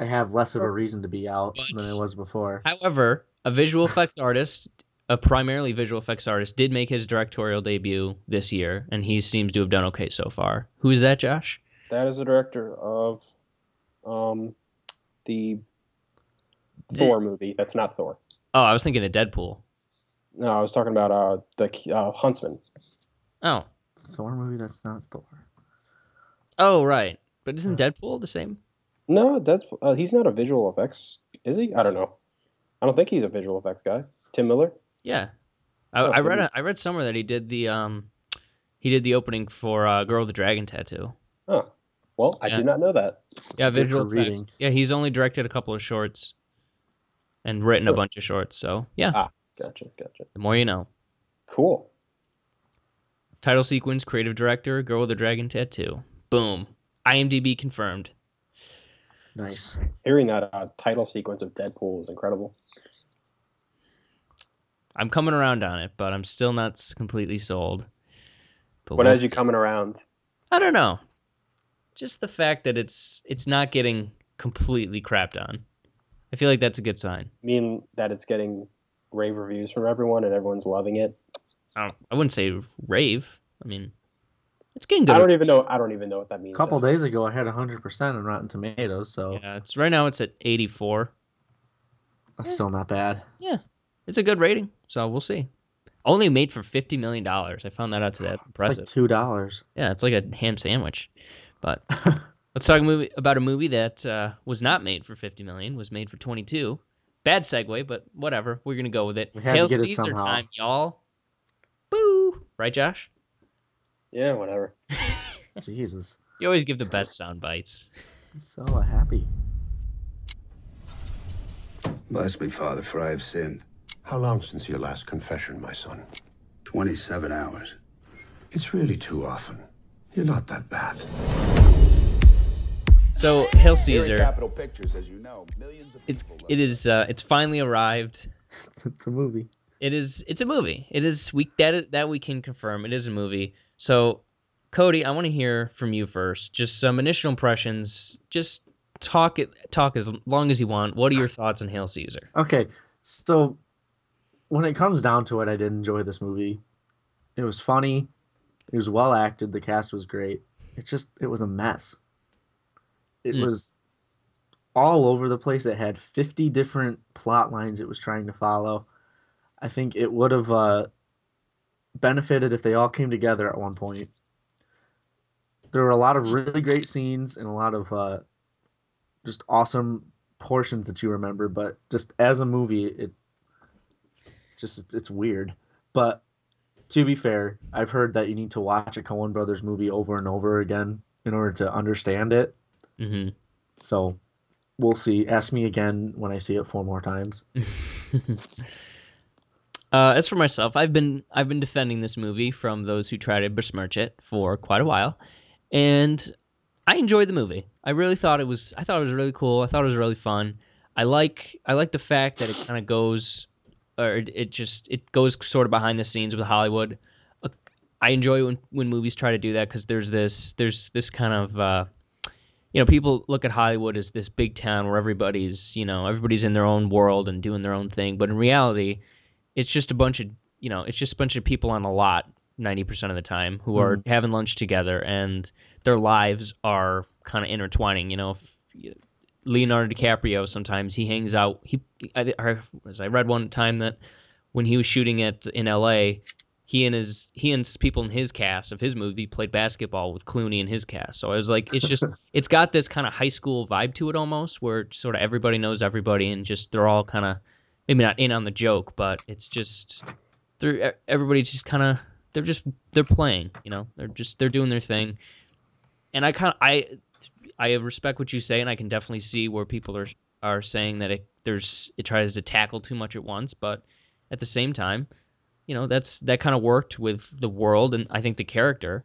I have less of a reason to be out But- than I was before. However, a primarily visual effects artist, did make his directorial debut this year, and he seems to have done okay so far. Who is that, Josh? That is the director of the Thor movie. That's not Thor. Oh, I was thinking of Deadpool. No, I was talking about the Huntsman. Oh. Thor movie that's not Thor. Oh, right. But isn't Deadpool the same? No, he's not a visual effects, is he? I don't know. I don't think he's a visual effects guy. Tim Miller. Yeah. Oh, I read somewhere that he did the opening for Girl with the Dragon Tattoo. Oh, well, I Yeah. did not know that. Yeah, It's good visual for effects. reading. Yeah, he's only directed a couple of shorts and written a Sure. bunch of shorts. So yeah, Gotcha. the more you know. Cool. Title sequence, creative director, Girl with the Dragon Tattoo. Boom. IMDb confirmed. Nice. Hearing that title sequence of Deadpool is incredible. I'm coming around on it, but I'm still not completely sold. But What we'll has you see. coming around? I don't know. Just the fact that it's not getting completely crapped on. I feel like that's a good sign. Mean that it's getting rave reviews from everyone and everyone's loving it. I wouldn't say rave. I mean, it's getting good. I don't even know what that means. A couple days ago, I had 100% on Rotten Tomatoes, so Yeah, right now it's at 84. that's still not bad. Yeah, it's a good rating. So we'll see. Only made for $50 million. I found that out today. That's impressive. It's like $2. Yeah, it's like a ham sandwich. But let's talk about a movie that was not made for $50 million. Was made for 22. Bad segue, but whatever. We're gonna go with it. We had to Hail get it Caesar somehow. time, y'all. Boo! Right, Josh? Yeah, whatever. Jesus. You always give the best sound bites. So happy. Bless me, Father, for I have sinned. How long since your last confession, my son? 27 hours. It's really too often. You're not that bad. So, Hail Here in Caesar. Capitol Pictures, as you know, millions of people love It's finally arrived. It's a movie. It's a movie. It is that we can confirm. It is a movie. So, Cody, I want to hear from you first. Just some initial impressions. Just talk as long as you want. What are your thoughts on Hail Caesar? Okay, so when it comes down to it, I did enjoy this movie. It was funny. It was well acted. The cast was great. It was a mess. It was all over the place. It had 50 different plot lines it was trying to follow. I think it would have benefited if they all came together at one point. There were a lot of really great scenes and a lot of just awesome portions that you remember, but just as a movie, it's weird. But to be fair, I've heard that you need to watch a Coen Brothers movie over and over again in order to understand it. Mm-hmm. So we'll see. Ask me again when I see it 4 more times. As for myself, I've been defending this movie from those who try to besmirch it for quite a while, and I enjoyed the movie. I thought it was really cool. I thought it was really fun. I like the fact that it kind of goes, or it goes sort of behind the scenes with Hollywood. I enjoy when movies try to do that because there's this kind of people look at Hollywood as this big town where everybody's in their own world and doing their own thing, but in reality, it's just a bunch of people on a lot 90% of the time who are having lunch together, and their lives are kind of intertwining. Leonardo DiCaprio, sometimes he hangs out. I read one time that when he was shooting in LA, he and people in his cast of his movie played basketball with Clooney in his cast. So I was like, it's got this kind of high school vibe to it almost, where sort of everybody knows everybody and just they're all kind of maybe not in on the joke, but it's just everybody's just kind of they're playing, they're doing their thing. And I respect what you say, and I can definitely see where people are saying that it tries to tackle too much at once, but at the same time, that kind of worked with the world, and I think the character,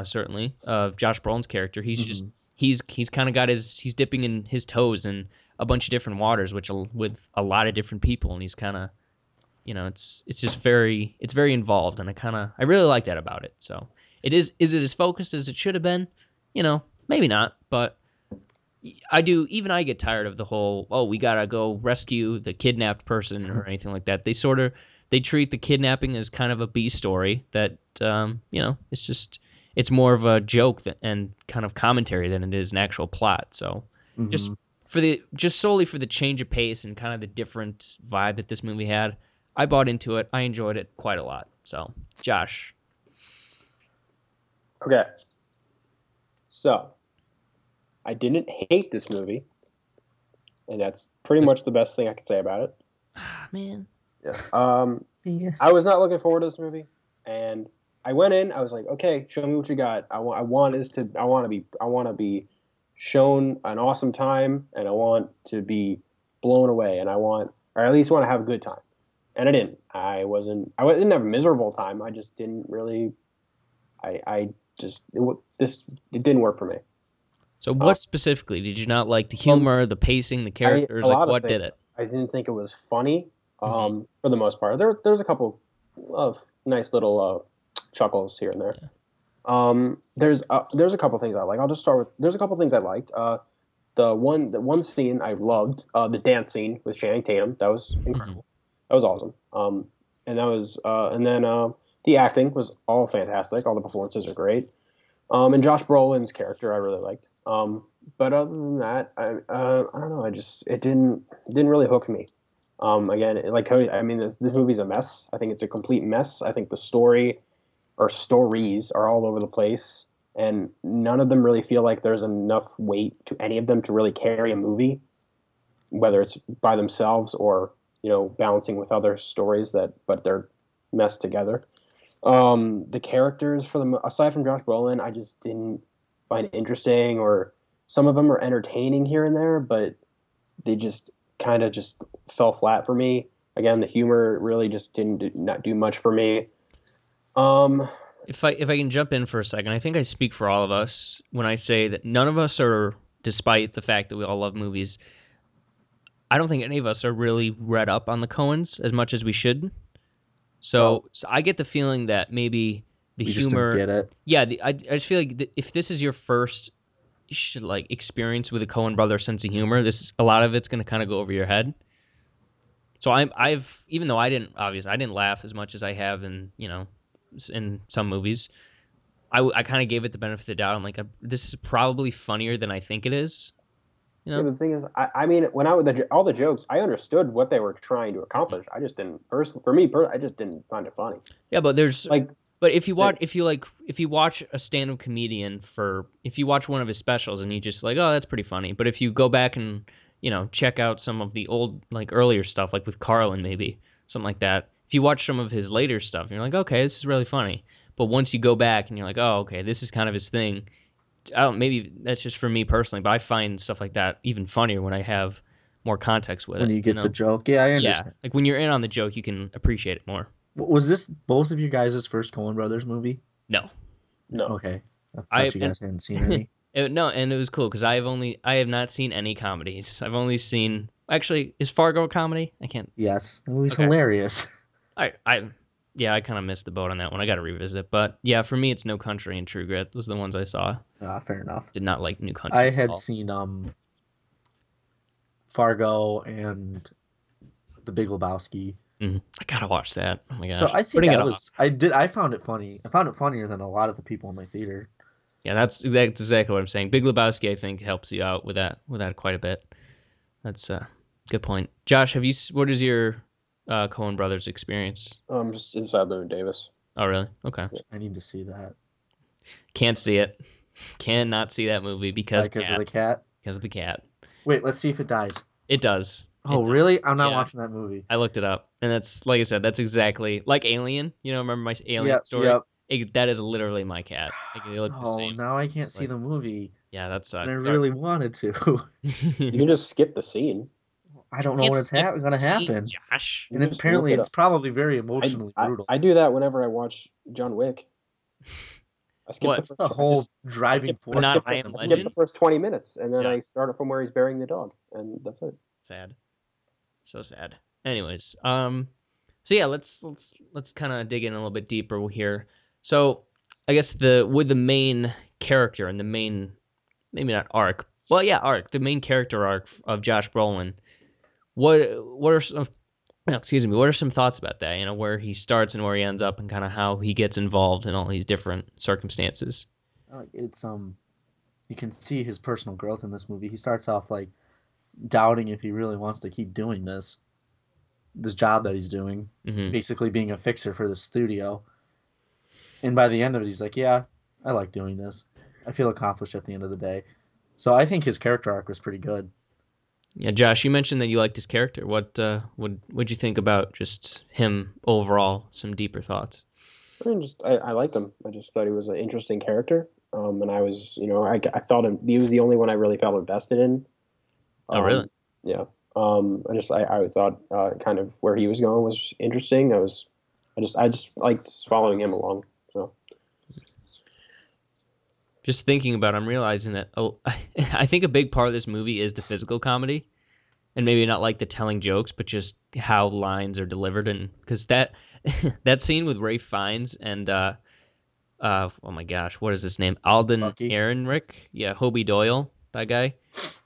certainly of Josh Brolin's character, he's just he's kind of got he's dipping in his toes in a bunch of different waters, with a lot of different people, and he's kind of, it's very involved, and I really like that about it. So is it as focused as it should have been? Maybe not, but I get tired of the whole, we gotta go rescue the kidnapped person or anything like that. They treat the kidnapping as kind of a B story that, it's more of a joke and kind of commentary than it is an actual plot. So just solely for the change of pace and kind of the different vibe that this movie had, I bought into it. I enjoyed it quite a lot. So, Josh. Okay. So, I didn't hate this movie, and that's pretty much the best thing I can say about it. Man. Yeah. Yeah. I was not looking forward to this movie, and I went in. I was like, okay, show me what you got. I want to be shown an awesome time, and I want to be blown away, or at least want to have a good time. And I didn't. I didn't have a miserable time. I just didn't really. It didn't work for me. So what specifically did you not like? The humor, the pacing, the characters? What did it? I didn't think it was funny. For the most part, there's a couple of nice little chuckles here and there. Yeah. There's a couple things I like. I'll just start with. There's a couple things I liked. The one scene I loved, the dance scene with Channing Tatum. That was incredible. That was awesome. And then the acting was all fantastic. All the performances are great. And Josh Brolin's character I really liked. But other than that, I don't know. It didn't really hook me. Again, like Cody, this movie's a mess. I think it's a complete mess. I think the stories are all over the place, and none of them really feel like there's enough weight to any of them to really carry a movie, whether it's by themselves or balancing with other stories but they're messed together. The characters aside from Josh Brolin, I just didn't find interesting, or some of them are entertaining here and there, but they just kind of just fell flat for me. Again, the humor really just not do much for me. If I can jump in for a second, I think I speak for all of us when I say that none of us are, despite the fact that we all love movies, I don't think any of us are really read up on the Coens as much as we should. So I get the feeling that maybe the humor. Just don't get it. Yeah, I just feel like if this is your first experience with a Coen Brothers sense of humor, a lot of it's going to kind of go over your head. So I've even though I didn't laugh as much as I have in some movies, I kind of gave it the benefit of the doubt. I'm like, this is probably funnier than I think it is. Yeah, the thing is, when all the jokes, I understood what they were trying to accomplish. I just didn't I just didn't find it funny. Yeah, but but if you watch a stand-up comedian if you watch one of his specials and you just like, oh, that's pretty funny. But if you go back and check out some of the old earlier stuff, like with Carlin, maybe something like that. If you watch some of his later stuff, you're like, okay, this is really funny. But once you go back and you're like, oh, okay, this is kind of his thing. Maybe that's just for me personally, but I find stuff like that even funnier when I have more context with it. When you get the joke, yeah, I understand. Yeah, like when you're in on the joke, you can appreciate it more. Was this both of you guys' first Coen Brothers movie? No. Okay. I thought you guys hadn't seen any. No, and it was cool because I have not seen any comedies. I've only seen is Fargo a comedy? I can't. Yes, it was hilarious. I kind of missed the boat on that one. I got to revisit. But yeah, for me, it's No Country and True Grit. Those are the ones I saw. Fair enough. Did not like New Country. I had seen Fargo and The Big Lebowski. I gotta watch that. Oh my gosh. So I think I found it funny. I found it funnier than a lot of the people in my theater. Yeah, that's exactly what I'm saying. Big Lebowski, I think, helps you out with that quite a bit. That's a good point. Josh, what is your Coen Brothers experience? Just Inside Llewyn Davis. Oh, really? Okay. I need to see that. Can't see it. Cannot see that movie because Of the cat. Because of the cat. Wait, let's see if it dies. It does. Oh, It does. really? I'm not Yeah. watching that movie. I looked it up, and that's like I said. That's exactly like Alien. You know, remember my Alien Yep, story? yep. That is literally my cat. Like, they look the Oh, same. now I can't It's see the movie. Yeah, that sucks. And I Sorry. really wanted to. You can just skip the scene. I don't know when it's going to happen. Josh. You And just apparently look it it's probably very emotionally brutal. I do that whenever I watch John Wick. I skip What? the the whole driving force. Not I I Am skip Legend? the first 20 minutes, and then Yeah. I start it from where he's burying the dog, and that's it. Sad. So sad. Anyways, so yeah, let's kind of dig in a little bit deeper here. So I guess with the main character and the main, maybe not arc, well, yeah, arc, the main character arc of Josh Brolin. What are some, excuse me, what are some thoughts about that? You know, where he starts and where he ends up, and kind of how he gets involved in all these different circumstances. It's you can see his personal growth in this movie. He starts off like doubting if he really wants to keep doing this job that he's doing, basically being a fixer for the studio. And by the end of it, he's like, yeah, I like doing this. I feel accomplished at the end of the day. So I think his character arc was pretty good. Yeah, Josh, you mentioned that you liked his character. What'd you think about just him overall? Some deeper thoughts. I liked him. I just thought he was an interesting character, and I was, I felt he was the only one I really felt invested in. Oh, really? Yeah. I thought kind of where he was going was interesting. I just liked following him along. So. Just thinking about it, I'm realizing that I think a big part of this movie is the physical comedy, and maybe not like the telling jokes, but just how lines are delivered. And because that scene with Ralph Fiennes and oh my gosh, what is his name? Alden Ehrenreich? Yeah, Hobie Doyle, that guy.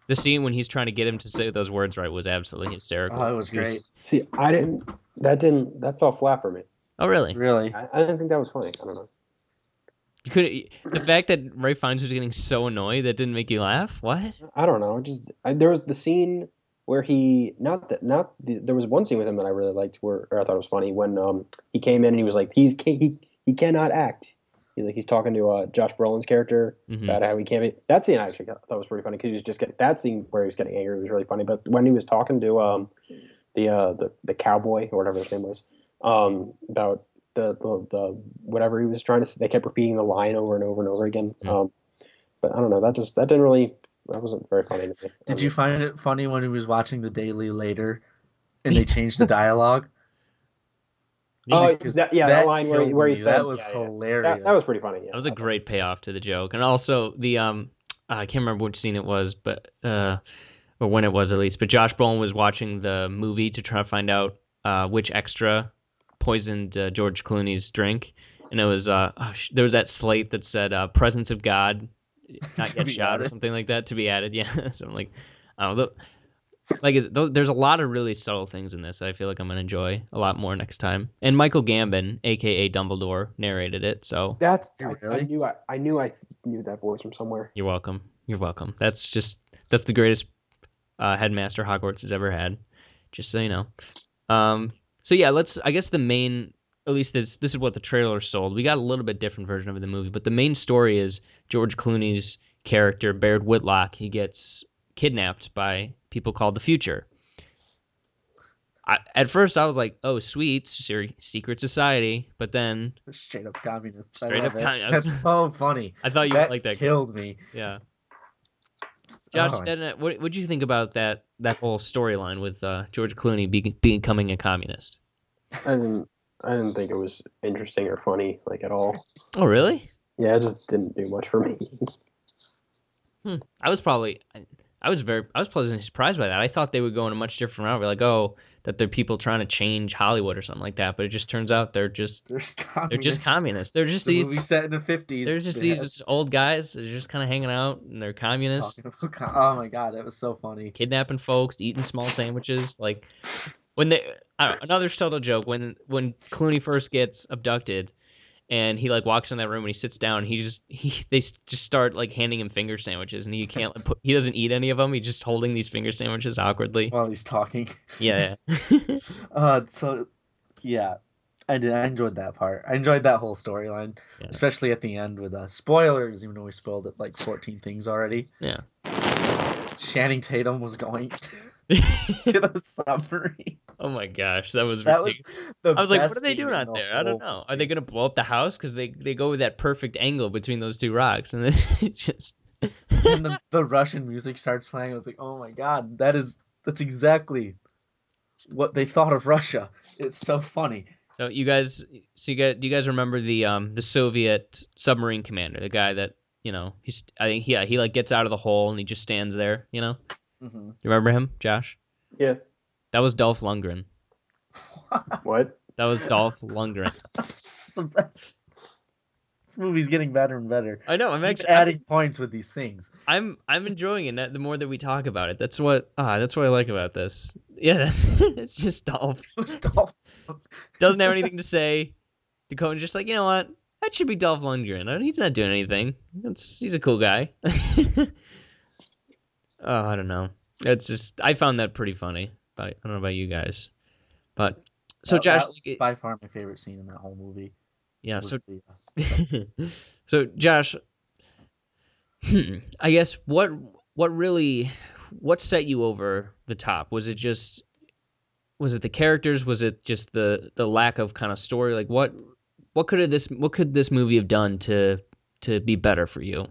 The scene when he's trying to get him to say those words right was absolutely hysterical. Oh, it was great. See, that fell flat for me. Oh, really? Really? I didn't think that was funny. I don't know. The fact that Ralph Fiennes was getting so annoyed, that didn't make you laugh? What? I don't know. There was the scene where there was one scene with him that I really liked or I thought it was funny when he came in and he was like he cannot act. He's talking to Josh Brolin's character about how he can't be. That scene I actually thought was pretty funny because he was just getting that scene where he was getting angry was really funny. But when he was talking to the cowboy or whatever his name was about the whatever he was trying to say, they kept repeating the line over and over and over again. But I don't know. That wasn't very funny to me. Did you find it funny when he was watching The Daily later and they changed the dialogue? Oh, that line where he said that was hilarious. That was pretty funny. Yeah. That was a great payoff to the joke, and also the I can't remember which scene it was, but or when it was at least. But Josh Brolin was watching the movie to try to find out which extra poisoned George Clooney's drink, and it was there was that slate that said "Presence of God, not yet shot" or something like that to be added. Yeah, so I'm like, I don't know. There's a lot of really subtle things in this that I feel like I'm gonna enjoy a lot more next time. And Michael Gambon, aka Dumbledore, narrated it. So I knew that voice from somewhere. You're welcome. You're welcome. That's the greatest headmaster Hogwarts has ever had. Just so you know. So yeah, I guess the main, at least this is what the trailer sold. We got a little bit different version of the movie, but the main story is George Clooney's character, Baird Whitlock. He gets kidnapped by people called the Future. At first I was like, oh sweet, secret society, but then straight up communists. Communists. That's so funny. I thought you would like that. Killed me. Yeah. Josh, what did you think about that whole storyline with George Clooney becoming a communist? I didn't think it was interesting or funny at all. Oh really? Yeah, it just didn't do much for me. I was pleasantly surprised by that. I thought they would go in a much different route. Like, that they're people trying to change Hollywood or something like that. But it just turns out they're just communists. They're just these movie set in the 50s. They're just these old guys. They're just kind of hanging out, and they're communists. Oh my god, that was so funny. Kidnapping folks, eating small sandwiches. Like when another subtle joke when Clooney first gets abducted. And he walks in that room and he sits down. They just start handing him finger sandwiches, and he can't he doesn't eat any of them. He's just holding these finger sandwiches awkwardly while he's talking. Yeah. So yeah, I did. I enjoyed that part. I enjoyed that whole storyline, Yeah. especially at the end with spoilers. Even though we spoiled it like 14 things already. Yeah. Channing Tatum was going to the submarine. Oh my gosh, that was That ridiculous. was the I was like, what best are they scene doing in out the there? I don't whole know. Are they movie. gonna blow up the house? Because they go with that perfect angle between those two rocks, and then just. And the Russian music starts playing. I was like, oh my god, that's exactly what they thought of Russia. It's so funny. So do you guys remember the Soviet submarine commander, the guy that I think he like gets out of the hole and he just stands there, Mm-hmm. You remember him, Josh? Yeah. That was Dolph Lundgren. What? That was Dolph Lundgren. This movie's getting better and better. I know. I'm Keep actually adding points with these things. I'm enjoying it the more that we talk about it. That's what I like about this. Yeah, it's just Dolph. Who's Dolph? Doesn't have anything to say. Dakota's just like, you know what? That should be Dolph Lundgren. He's not doing anything. He's a cool guy. Oh, I don't know. It's just I found that pretty funny. But I don't know about you guys. But so Josh, that was by far my favorite scene in that whole movie. yeah. Was So the, so Josh, I guess what set you over the top? Was it the characters? Was it just the lack of kind of story? Like what could this movie have done to be better for you?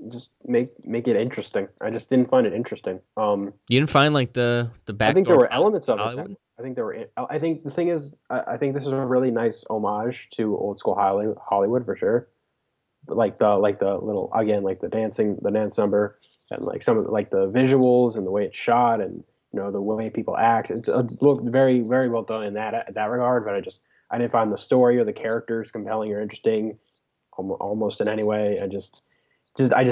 Just make it interesting. I just didn't find it interesting. You didn't find like the back. I think there were elements of Hollywood? it. I think there were. I think the thing is, I think this is a really nice homage to old school Hollywood for sure. Like the little again, like the dance number, and like some of like the visuals and the way it's shot, and the way people act. It looked very very well done in that regard. But I didn't find the story or the characters compelling or interesting, almost in any way. I just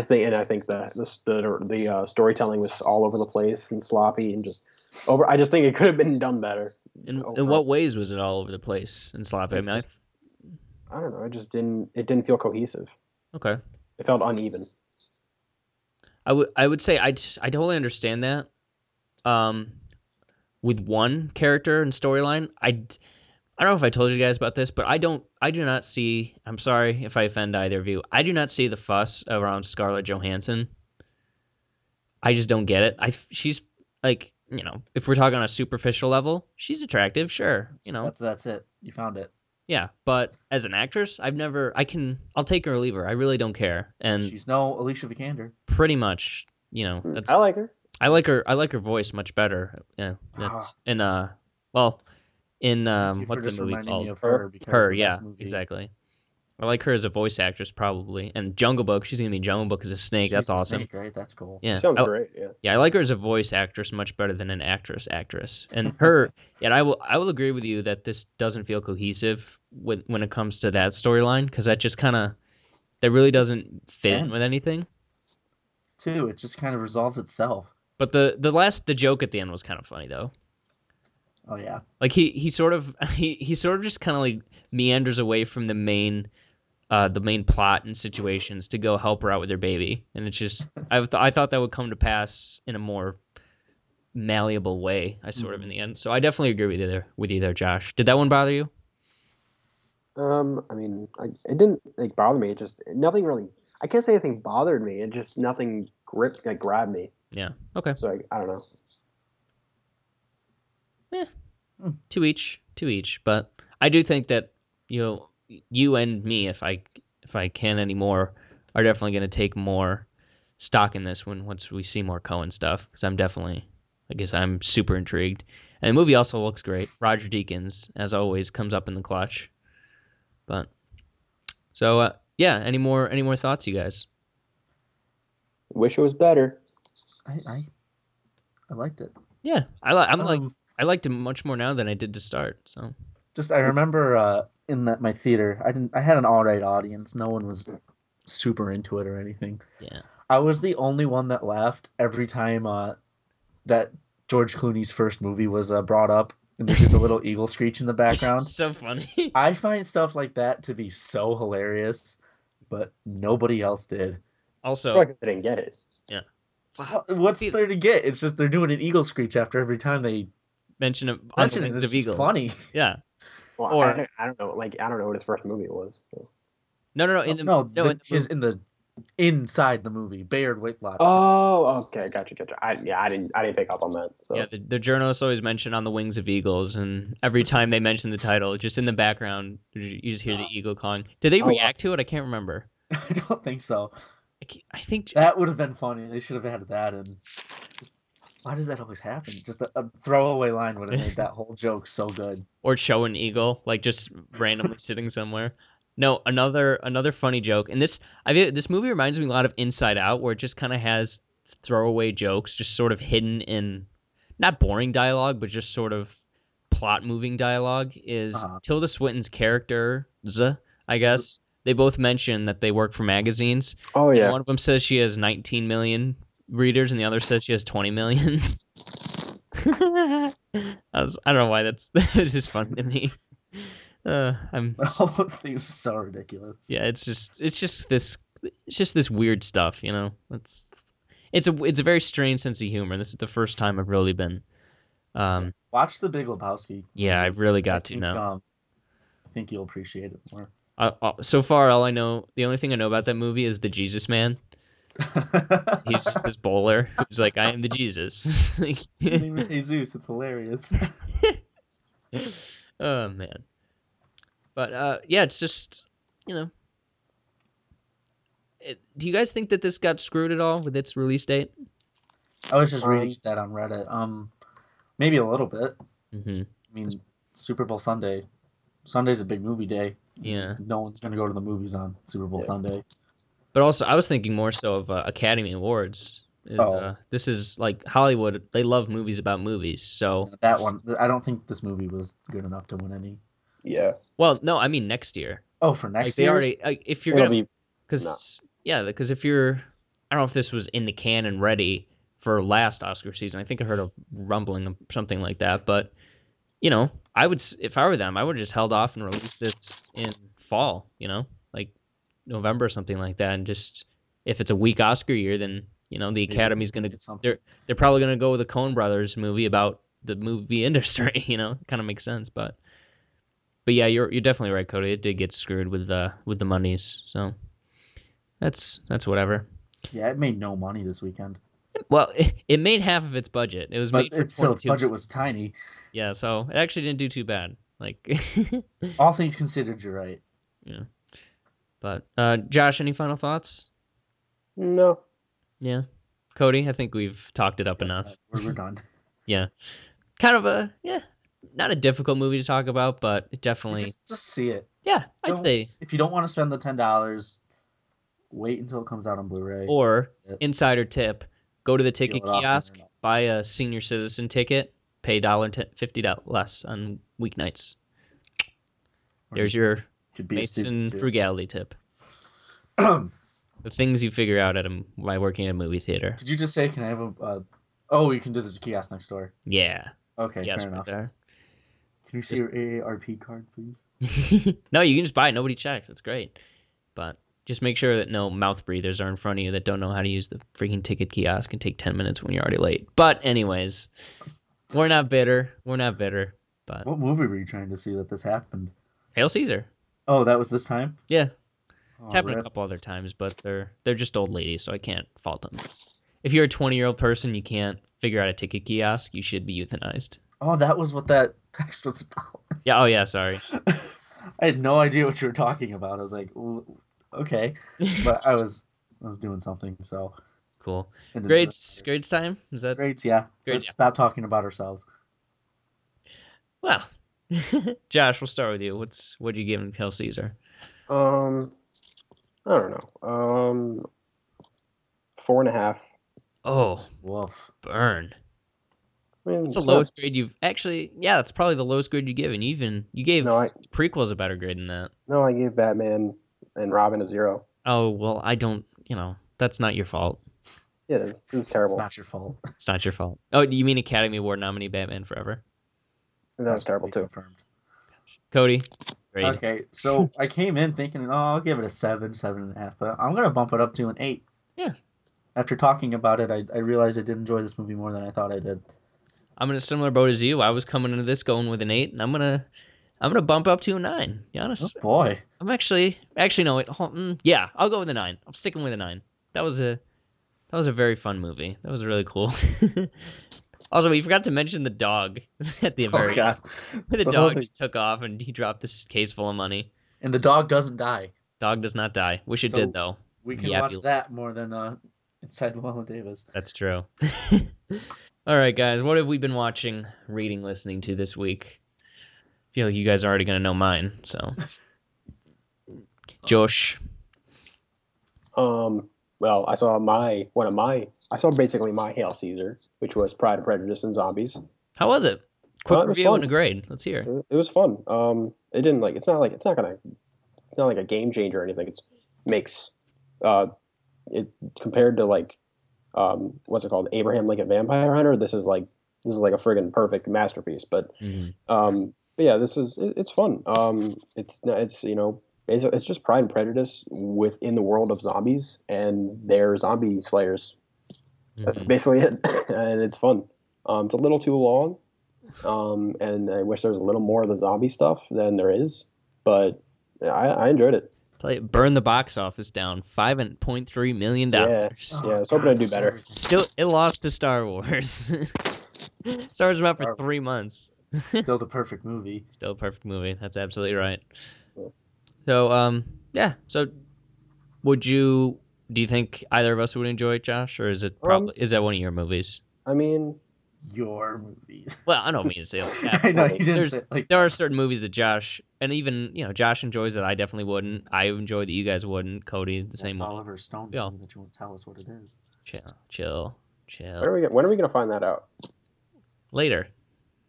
think, and I think the storytelling was all over the place and sloppy and just over. I just think it could have been done better. In what ways was it all over the place and sloppy? I mean, I don't know. It didn't feel cohesive. Okay. It felt uneven. I would say I totally understand that. With one character and storyline, I don't know if I told you guys about this, but I do not see. I'm sorry if I offend either of you. I do not see the fuss around Scarlett Johansson. I just don't get it. She's like, if we're talking on a superficial level, she's attractive, sure. That's it. You found it. Yeah, but as an actress, I'll take her or leave her. I really don't care. And she's no Alicia Vikander. Pretty much, I like her. I like her voice much better. Yeah, that's in what's the movie called? Her, yeah, exactly. I like her as a voice actress probably. And Jungle Book, she's gonna be Jungle Book as a snake. That's awesome. Snake, right? That's cool. Yeah, sounds great. Yeah. Yeah, I like her as a voice actress much better than an actress. And her, yeah, I will agree with you that this doesn't feel cohesive when it comes to that storyline because that just that really doesn't fit in with anything. Too, it just kind of resolves itself. But the joke at the end was kind of funny though. Oh yeah. Like he sort of just kind of like meanders away from the main plot and situations to go help her out with her baby, and it's just I thought that would come to pass in a more malleable way. In the end, so I definitely agree with you there, Josh. Did that one bother you? I mean, it didn't bother me. It just nothing really. I can't say anything bothered me. It just nothing grabbed me. Yeah. Okay. So I don't know. Yeah. To each. But I do think that you and me, if I can anymore, are definitely going to take more stock in this once we see more Coen stuff because I'm super intrigued. And the movie also looks great. Roger Deakins, as always, comes up in the clutch. But so yeah, any more thoughts, you guys? Wish it was better. I liked it. Yeah, I liked it much more now than I did to start. So I remember in my theater, I had an alright audience. No one was super into it or anything. Yeah, I was the only one that laughed every time that George Clooney's first movie was brought up, and they did the little eagle screech in the background. So funny. I find stuff like that to be so hilarious, but nobody else did. Also, I didn't get it. Yeah. What's there to get? It's just they're doing an eagle screech after every time they mention it. It's of eagles. funny. Yeah. Well, Or I don't know. Like, I don't know what his first movie was. So. no, He's in the inside the movie. Bayard Whitlock. Oh, okay, gotcha. I didn't pick up on that. So. yeah, the journalists always mention On the Wings of Eagles, and every time they mention the title, just in the background, you just hear the eagle calling. Did they react to it? I can't remember. I don't think so. I think That would have been funny. They should have had that in. Why does that always happen? Just a throwaway line would have made that whole joke so good. or show an eagle like just randomly sitting somewhere. No, another funny joke, and this movie reminds me a lot of Inside Out, where it just kind of has throwaway jokes, just sort of hidden in not boring dialogue, but just sort of plot moving dialogue. Is Tilda Swinton's character, I guess. They both mention that they work for magazines. Oh yeah. And one of them says she has 19 million readers, and the other says she has 20 million. I don't know why that's just funny to me. The whole thing was so ridiculous. Yeah, it's just this weird stuff, you know. It's a very strange sense of humor. This is the first time I've really been. Watch The Big Lebowski. Yeah, I've really got to now. I think you'll appreciate it more. So far, the only thing I know about that movie is the Jesus Man. He's just this bowler who's like, I am the Jesus. His name is Jesus. It's hilarious. Oh man. But yeah, it's just, you know. Do you guys think that this got screwed at all with its release date? I was just reading that on Reddit. Maybe a little bit. Mm-hmm. I mean, Super Bowl Sunday. Sunday's a big movie day. Yeah. No one's gonna go to the movies on Super Bowl Sunday. But also, I was thinking more so of Academy Awards. This is like Hollywood. They love movies about movies. So that one, I don't think this movie was good enough to win any. Yeah. Well, no, I mean next year. Oh, for next year. They already if you're gonna because if you're, I don't know if this was in the can and ready for last Oscar season. I think I heard a rumbling of something like that. But you know, if I were them, I would have just held off and released this in fall. You know, like November or something like that, and just if it's a weak Oscar year, then you know the Academy's gonna they're probably gonna go with a Coen Brothers movie about the movie industry. You know, kind of makes sense, but yeah, you're definitely right, Cody. It did get screwed with the monies, so that's whatever. Yeah, it made no money this weekend. Well, it made half of its budget. It was made for its budget was tiny. Yeah, so it actually didn't do too bad. Like all things considered, you're right. Yeah. But Josh, any final thoughts? No. Yeah. Cody, I think we've talked it up enough. We're done. Yeah. Kind of not a difficult movie to talk about, but it definitely just see it. Yeah, I'd say if you don't want to spend the $10, wait until it comes out on Blu-ray. Or insider tip, go to the ticket kiosk, buy a senior citizen ticket, pay $50 less on weeknights. There's your Mason frugality tip. The things you figure out by working at a movie theater. Did you just say, can I have a... Oh, you can do this kiosk next door. Yeah. Okay, yes, fair enough. There. Can we see your AARP card, please? No, you can just buy it. Nobody checks. It's great. But just make sure that no mouth breathers are in front of you that don't know how to use the freaking ticket kiosk and take 10 minutes when you're already late. But anyways, we're not bitter. But what movie were you trying to see that this happened? Hail Caesar. Oh, that was this time? Yeah. It's happened a couple other times, but they're just old ladies, so I can't fault them. If you're a 20-year-old person, you can't figure out a ticket kiosk, you should be euthanized. Oh, that was what that text was about. Yeah. Oh, yeah. Sorry. I had no idea what you were talking about. I was like, okay, but I was doing something. So cool. Grades time. Is that grades? Yeah. Let's stop talking about ourselves. Well, Josh, we'll start with you. What do you give in Hail Caesar? I don't know. 4.5. Oh, woof. Burn. I mean, that's the lowest grade you've actually. Yeah, that's probably the lowest grade you give, and you gave prequels a better grade than that. No, I gave Batman and Robin a 0. Oh well, I don't. That's not your fault. Yeah, it is terrible. It's not your fault. It's not your fault. Oh, you mean Academy Award nominee Batman Forever? That's terrible too. Confirmed. Cody. Grade. Okay, so I came in thinking, I'll give it a 7.5, but I'm gonna bump it up to an 8. Yeah. After talking about it, I realized I did enjoy this movie more than I thought I did. I'm in a similar boat as you. I was coming into this going with an 8, and I'm gonna I'm gonna bump up to a 9. Be honest. Oh boy. I'm actually no. Yeah, I'll go with a 9. I'm sticking with a 9. That was a very fun movie. That was really cool. Also, we forgot to mention the dog at the very God. end. The dog just took off and he dropped this case full of money. And the dog doesn't die. Dog does not die. Wish it did though. We can watch that more than Inside Llewellyn Davis. That's true. All right, guys. What have we been watching, reading, listening to this week? I feel like you guys are already gonna know mine. So, Josh. Well, I saw basically my Hail Caesar, which was Pride and Prejudice and Zombies. How was it? Quick It was review fun. and a grade. Let's hear. It was fun. It's not like a game changer or anything. It compared to what's it called, Abraham Lincoln Vampire Hunter. This is like a friggin' perfect masterpiece. But but yeah, it's fun. It's just Pride and Prejudice within the world of zombies, and they're zombie slayers. That's basically it, and it's fun. It's a little too long, and I wish there was a little more of the zombie stuff than there is, but I enjoyed it. Tell you, burn the box office down, $5.3 million. Yeah, I was hoping to do better. Still, it lost to Star Wars. Star Wars was out for 3 months. Still the perfect movie. Still a perfect movie. That's absolutely right. So, yeah. So, do you think either of us would enjoy it, Josh, or is it is that one of your movies? I mean, your movies. Well, I don't mean to say like that. I know you didn't say like. There are certain movies that Josh, and even Josh enjoys that I definitely wouldn't. I enjoy that you guys wouldn't. Cody, the same way. Oliver Stone, Yeah. that you won't tell us what it is. Chill. when are we gonna find that out? Later.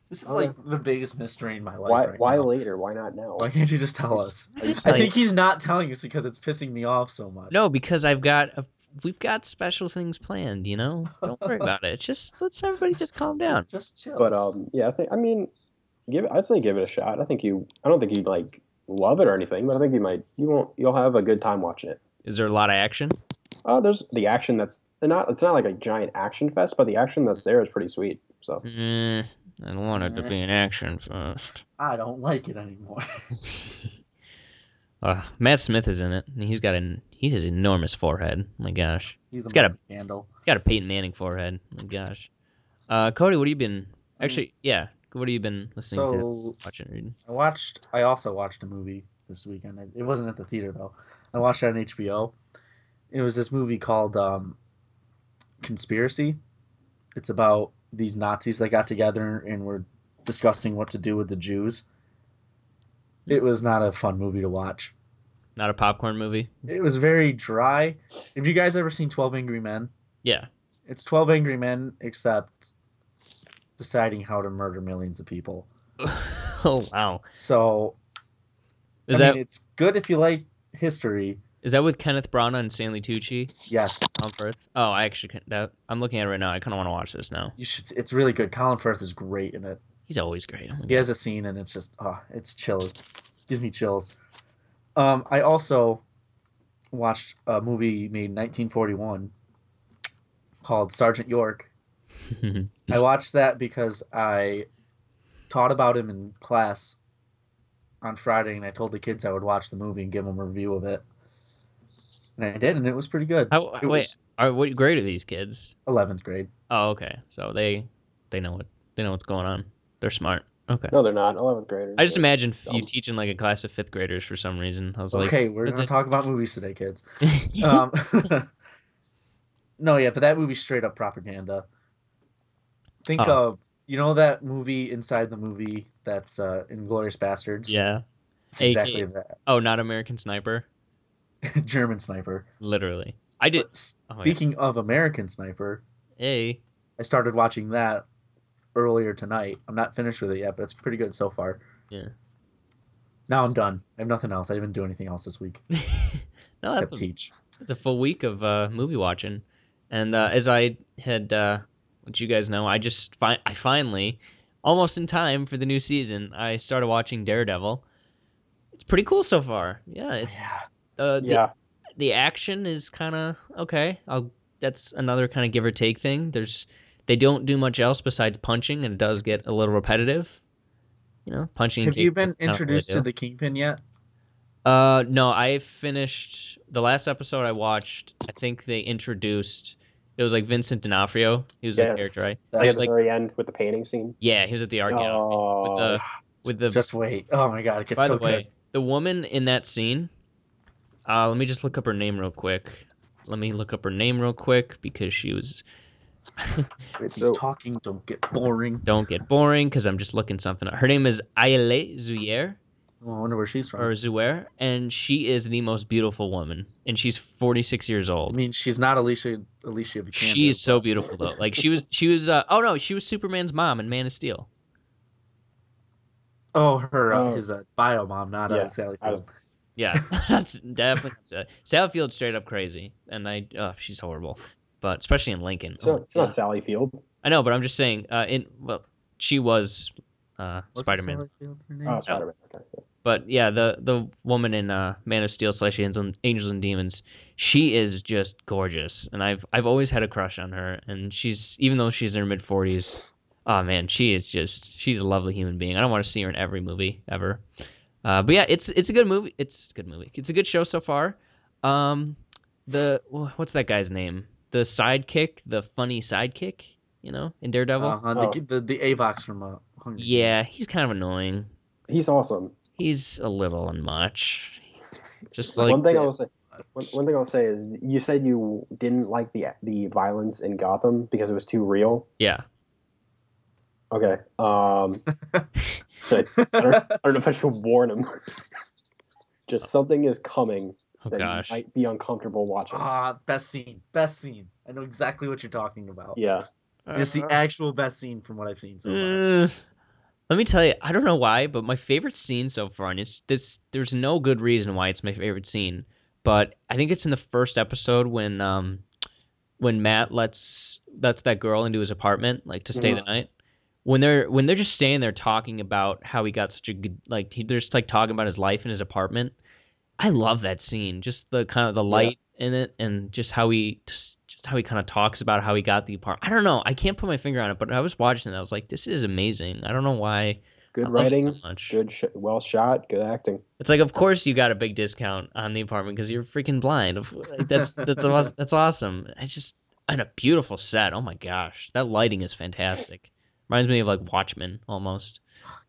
This is like the biggest mystery in my life. Why now. later? Why not now? Why can't you just tell us? I think he's not telling us because it's pissing me off so much. No, because we've got special things planned. Don't worry about it. Just let's everybody just calm down. Just chill. But yeah, I'd say give it a shot. I don't think you'd like love it or anything, but I think you'll have a good time watching it. Is there a lot of action? There's the action it's not like a giant action fest, but the action that's there is pretty sweet. So I don't want it to be an action fest. I don't like it anymore. Matt Smith is in it. And he has an enormous forehead. Oh my gosh. He's got a a Peyton Manning forehead. Oh my gosh. Cody, what have you been? Actually, yeah. What have you been listening to, watching, reading? I also watched a movie this weekend. It wasn't at the theater though. I watched it on HBO. It was this movie called Conspiracy. It's about these Nazis that got together and were discussing what to do with the Jews. It was not a fun movie to watch. Not a popcorn movie? It was very dry. Have you guys ever seen 12 Angry Men? Yeah. It's 12 Angry Men except deciding how to murder millions of people. Oh, wow. So, it's good if you like history. Is that with Kenneth Branagh and Stanley Tucci? Yes. Colin Firth? Oh, I actually I'm looking at it right now. I kind of want to watch this now. You should. It's really good. Colin Firth is great in it. He's always great. He has a scene and it's just, it's chill. Gives me chills. I also watched a movie made in 1941 called Sergeant York. I watched that because I taught about him in class on Friday, and I told the kids I would watch the movie and give them a review of it. And I did, and it was pretty good. What grade are these kids? 11th grade. Oh, okay. So they know what's going on. They're smart. Okay. No, they're not. 11th graders. I just imagine you teaching like a class of 5th graders for some reason. I was like, okay, we're going to talk about movies today, kids. No, yeah, but that movie's straight up propaganda. Think of, that movie inside the movie that's Inglourious Bastards? Yeah. It's exactly that. Oh, not American Sniper? German Sniper. Literally. I did. Speaking of American Sniper, I started watching that earlier tonight. I'm not finished with it yet, but it's pretty good so far. Yeah. Now I'm done. I have nothing else. I didn't do anything else this week. No, that's teach. It's a full week of movie watching, and as I had let you guys know, I finally, almost in time for the new season, I started watching Daredevil. It's pretty cool so far. Yeah, the action is kind of okay. That's another kind of give or take thing. They don't do much else besides punching, and it does get a little repetitive. punching. Have you been That's kinda what I introduced to do. the Kingpin yet? No, I finished the last episode I watched. I think they introduced. It was like Vincent D'Onofrio. He was the Yes. character, right? Like He at was the like, very end with the painting scene. yeah, he was at the art gallery Oh, with the. Just wait. Oh my god, it gets By so the way, good. the woman in that scene. Let me just look up her name real quick. Because she was. it's Keep so talking, don't get boring. Don't get boring because I'm just looking something up. Her name is Aile Zuyer Oh, I wonder where she's from. or Zuer, and she is the most beautiful woman, and she's 46 years I old. mean, she's not Alicia Vikander. She is so beautiful though. Like she was. Oh no, she was Superman's mom in Man of Steel. Oh, Oh. his bio mom, not Yeah, Sally I was- Field. Yeah, that's definitely Sally Field's straight up crazy, and she's horrible, but especially in Lincoln. it's not Sally Field. I know, but I'm just saying. She was What's Spider-Man. Sally Field, her name? Oh, Spider-Man. Okay. Yeah. But yeah, the woman in Man of Steel / Angels and Demons, she is just gorgeous, and I've always had a crush on her. And even though she's in her mid-40s, oh man, she's a lovely human being. I don't want to see her in every movie ever. But yeah, it's a good movie. It's a good movie. It's a good show so far. What's that guy's name? The sidekick, the funny sidekick, in Daredevil. The Avox from Hunger Yeah, Games. he's kind of annoying. He's awesome. He's a little unmuch. Just like One thing I'll say is you said you didn't like the violence in Gotham because it was too real. yeah. Okay. I don't know if I should warn him. Just something is coming Oh that gosh. you might be uncomfortable watching. Best scene. I know exactly what you're talking about. Yeah. It's the actual best scene from what I've seen so far. Let me tell you, I don't know why, but my favorite scene so far, and there's no good reason why it's my favorite scene, but I think it's in the first episode when Matt lets that girl into his apartment, like to stay the night. When they're just staying there talking about how he got such a good, like they're just like talking about his life in his apartment. I love that scene, just the kind of the light in it, and just how he kind of talks about how he got the apartment. I don't know, I can't put my finger on it, but I was watching it, I was like, this is amazing. I don't know why. Good I love it writing, so much. good, well shot, good acting. It's like, of course you got a big discount on the apartment because you're freaking blind. That's awesome. And a beautiful set. Oh my gosh, that lighting is fantastic. Reminds me of like Watchmen almost.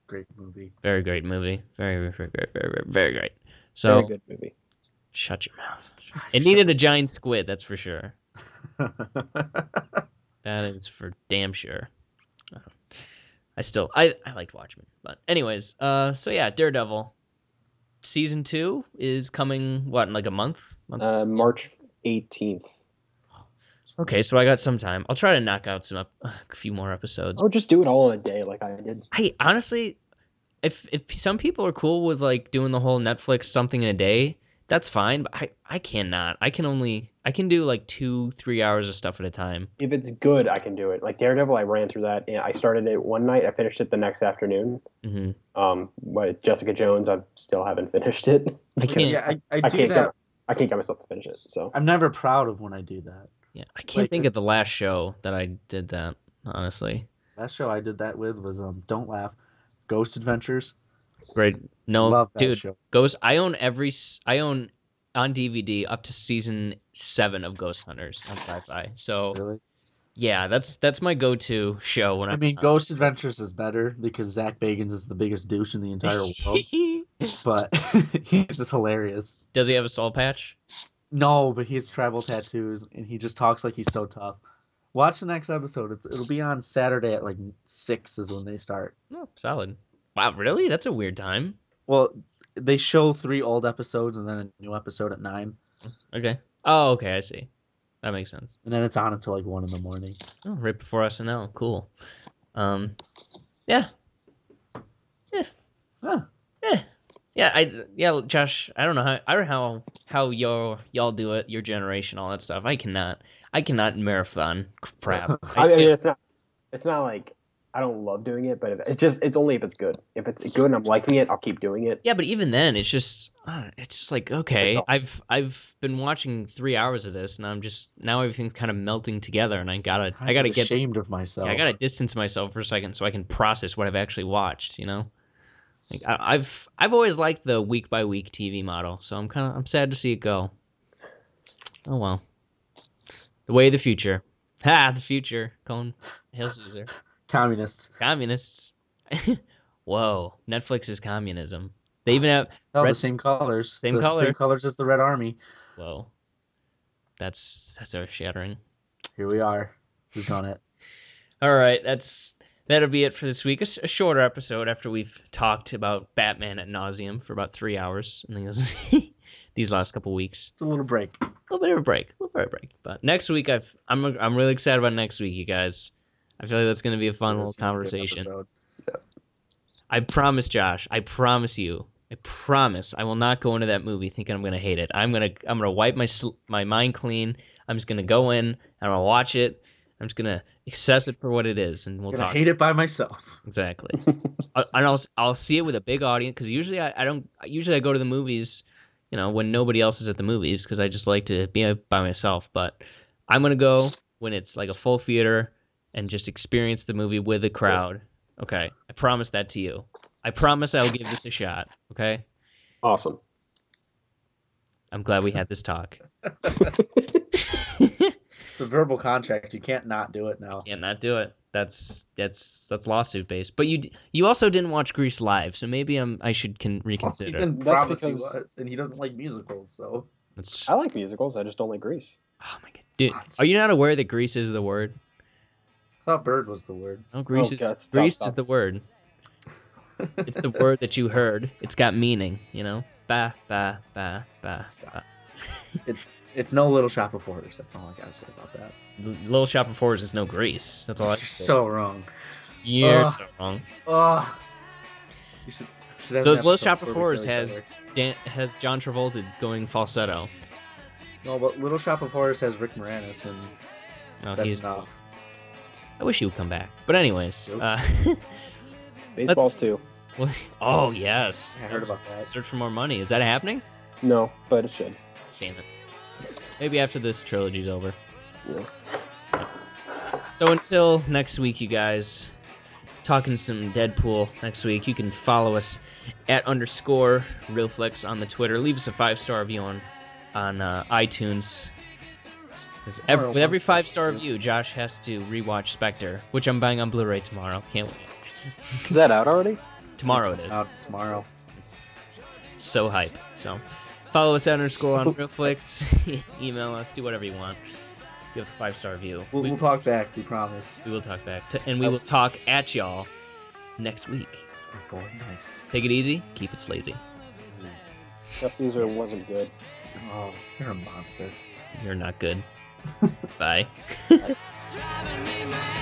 Great movie. Very great movie. Very, very, very, very, very, very great. So Very good movie. shut your mouth. It needed a giant squid, that's for sure. That is for damn sure. I liked Watchmen, but anyways, so yeah, Daredevil season 2 is coming in like a month? March 18th. Okay, so I got some time. I'll try to knock out a few more episodes. I would just do it all in a day like I did. I honestly, if some people are cool with like doing the whole Netflix something in a day, that's fine. But I cannot. I can do like 2-3 hours of stuff at a time. If it's good, I can do it. Like Daredevil, I ran through that. And I started it one night. I finished it the next afternoon. Mm-hmm. But Jessica Jones, I still haven't finished it. I can't. Yeah, I I do can't that. I can't get myself to finish it. So I'm never proud of when I do that. Yeah, I can't Like- think of the last show that I did that. Honestly, That show I did that with was Don't Laugh, Ghost Adventures. great. No, Love that dude, show. Ghost. I own on DVD up to season 7 of Ghost Hunters on Sci-Fi. So Really? yeah, that's my go-to show when I mean, Ghost Adventures is better because Zach Bagans is the biggest douche in the entire world. But he's just hilarious. Does he have a soul patch? No, but he has tribal tattoos and he just talks like he's so tough. Watch the next episode. It'll be on Saturday at like 6 is when they start. Oh, solid. Wow, really? That's a weird time. Well, they show 3 old episodes and then a new episode at 9. Okay. Oh, okay, I see. That makes sense. And then it's on until like 1 in the morning. Oh, right before SNL. Cool. Yeah. Yeah. Huh. Yeah, Josh, I don't know how y'all do it, your generation, all that stuff. I cannot marathon crap. I mean, it's not like I don't love doing it, but it's only if it's good. If it's good and I'm liking it, I'll keep doing it. Yeah, but even then, it's just like, okay, It's I've been watching 3 hours of this, and now everything's kind of melting together, and I gotta I'm get ashamed of myself. I gotta distance myself for a second so I can process what I've actually watched. Like I've always liked the week by week TV model, so I'm sad to see it go. Oh well. The way of the future. Ha! The future. Coen, Hail Caesar. Communists. Communists. Whoa! Netflix is communism. They even have the same colors. Same color. Same colors as the Red Army. Whoa. That's earth-shattering. Here we are. We've done it. All right, that'll be it for this week. A shorter episode after we've talked about Batman ad nauseum for about 3 hours in these last couple weeks. It's a little break. A little bit of a break. But next week, I'm really excited about next week, you guys. I feel like that's going to be a fun little conversation. Yeah. I promise, Josh. I promise you. I promise I will not go into that movie thinking I'm going to hate it. I'm gonna wipe my mind clean. I'm just going to go in. I'm going to watch it. I'm just gonna assess it for what it is, and we'll talk. Hate it by myself. Exactly. And I'll see it with a big audience because usually I don't. Usually I go to the movies, when nobody else is at the movies because I just like to be by myself. But I'm gonna go when it's like a full theater and just experience the movie with a crowd. Okay, I promise that to you. I promise I'll give this a shot. Okay. Awesome. I'm glad we had this talk. It's a verbal contract. You can't not do it now. Can't not do it. That's lawsuit based. But you also didn't watch Grease live, so maybe I should reconsider. He didn't promise he was, and he doesn't like musicals, so. I like musicals. I just don't like Grease. Oh my god, dude! Are you not aware that Grease is the word? I thought bird was the word. No, Grease is the word. It's the word that you heard. It's got meaning, Ba ba ba ba. Stop. It's no Little Shop of Horrors. That's all I gotta say about that. Little Shop of Horrors is no Grease. That's all I You're so wrong. You're so wrong. You should Those Little Shop of Horrors has John Travolta going falsetto. No, but Little Shop of Horrors has Rick Moranis, and that's enough. I wish he would come back. But anyways, baseball too. Well, oh yes, I heard about that. Search for More Money. Is that happening? No, but it should. Damn it. Maybe after this trilogy's over. Yeah. So until next week, you guys, talking some Deadpool next week. You can follow us at _RealFlix on the Twitter. Leave us a 5-star review on iTunes. With every 5-star review, Josh has to rewatch Spectre, which I'm buying on Blu-ray tomorrow. Can't wait. Is that out already? Tomorrow it is. Out tomorrow. It's so hype. So follow us at _ on RealFlix. Email us. Do whatever you want. Give a 5-star review. We'll talk back. We promise. We will talk back. And we will talk at y'all next week. Oh, nice. Take it easy. Keep it slazy. Hail Caesar wasn't good. Oh, you're a monster. You're not good. Bye. It's driving me mad.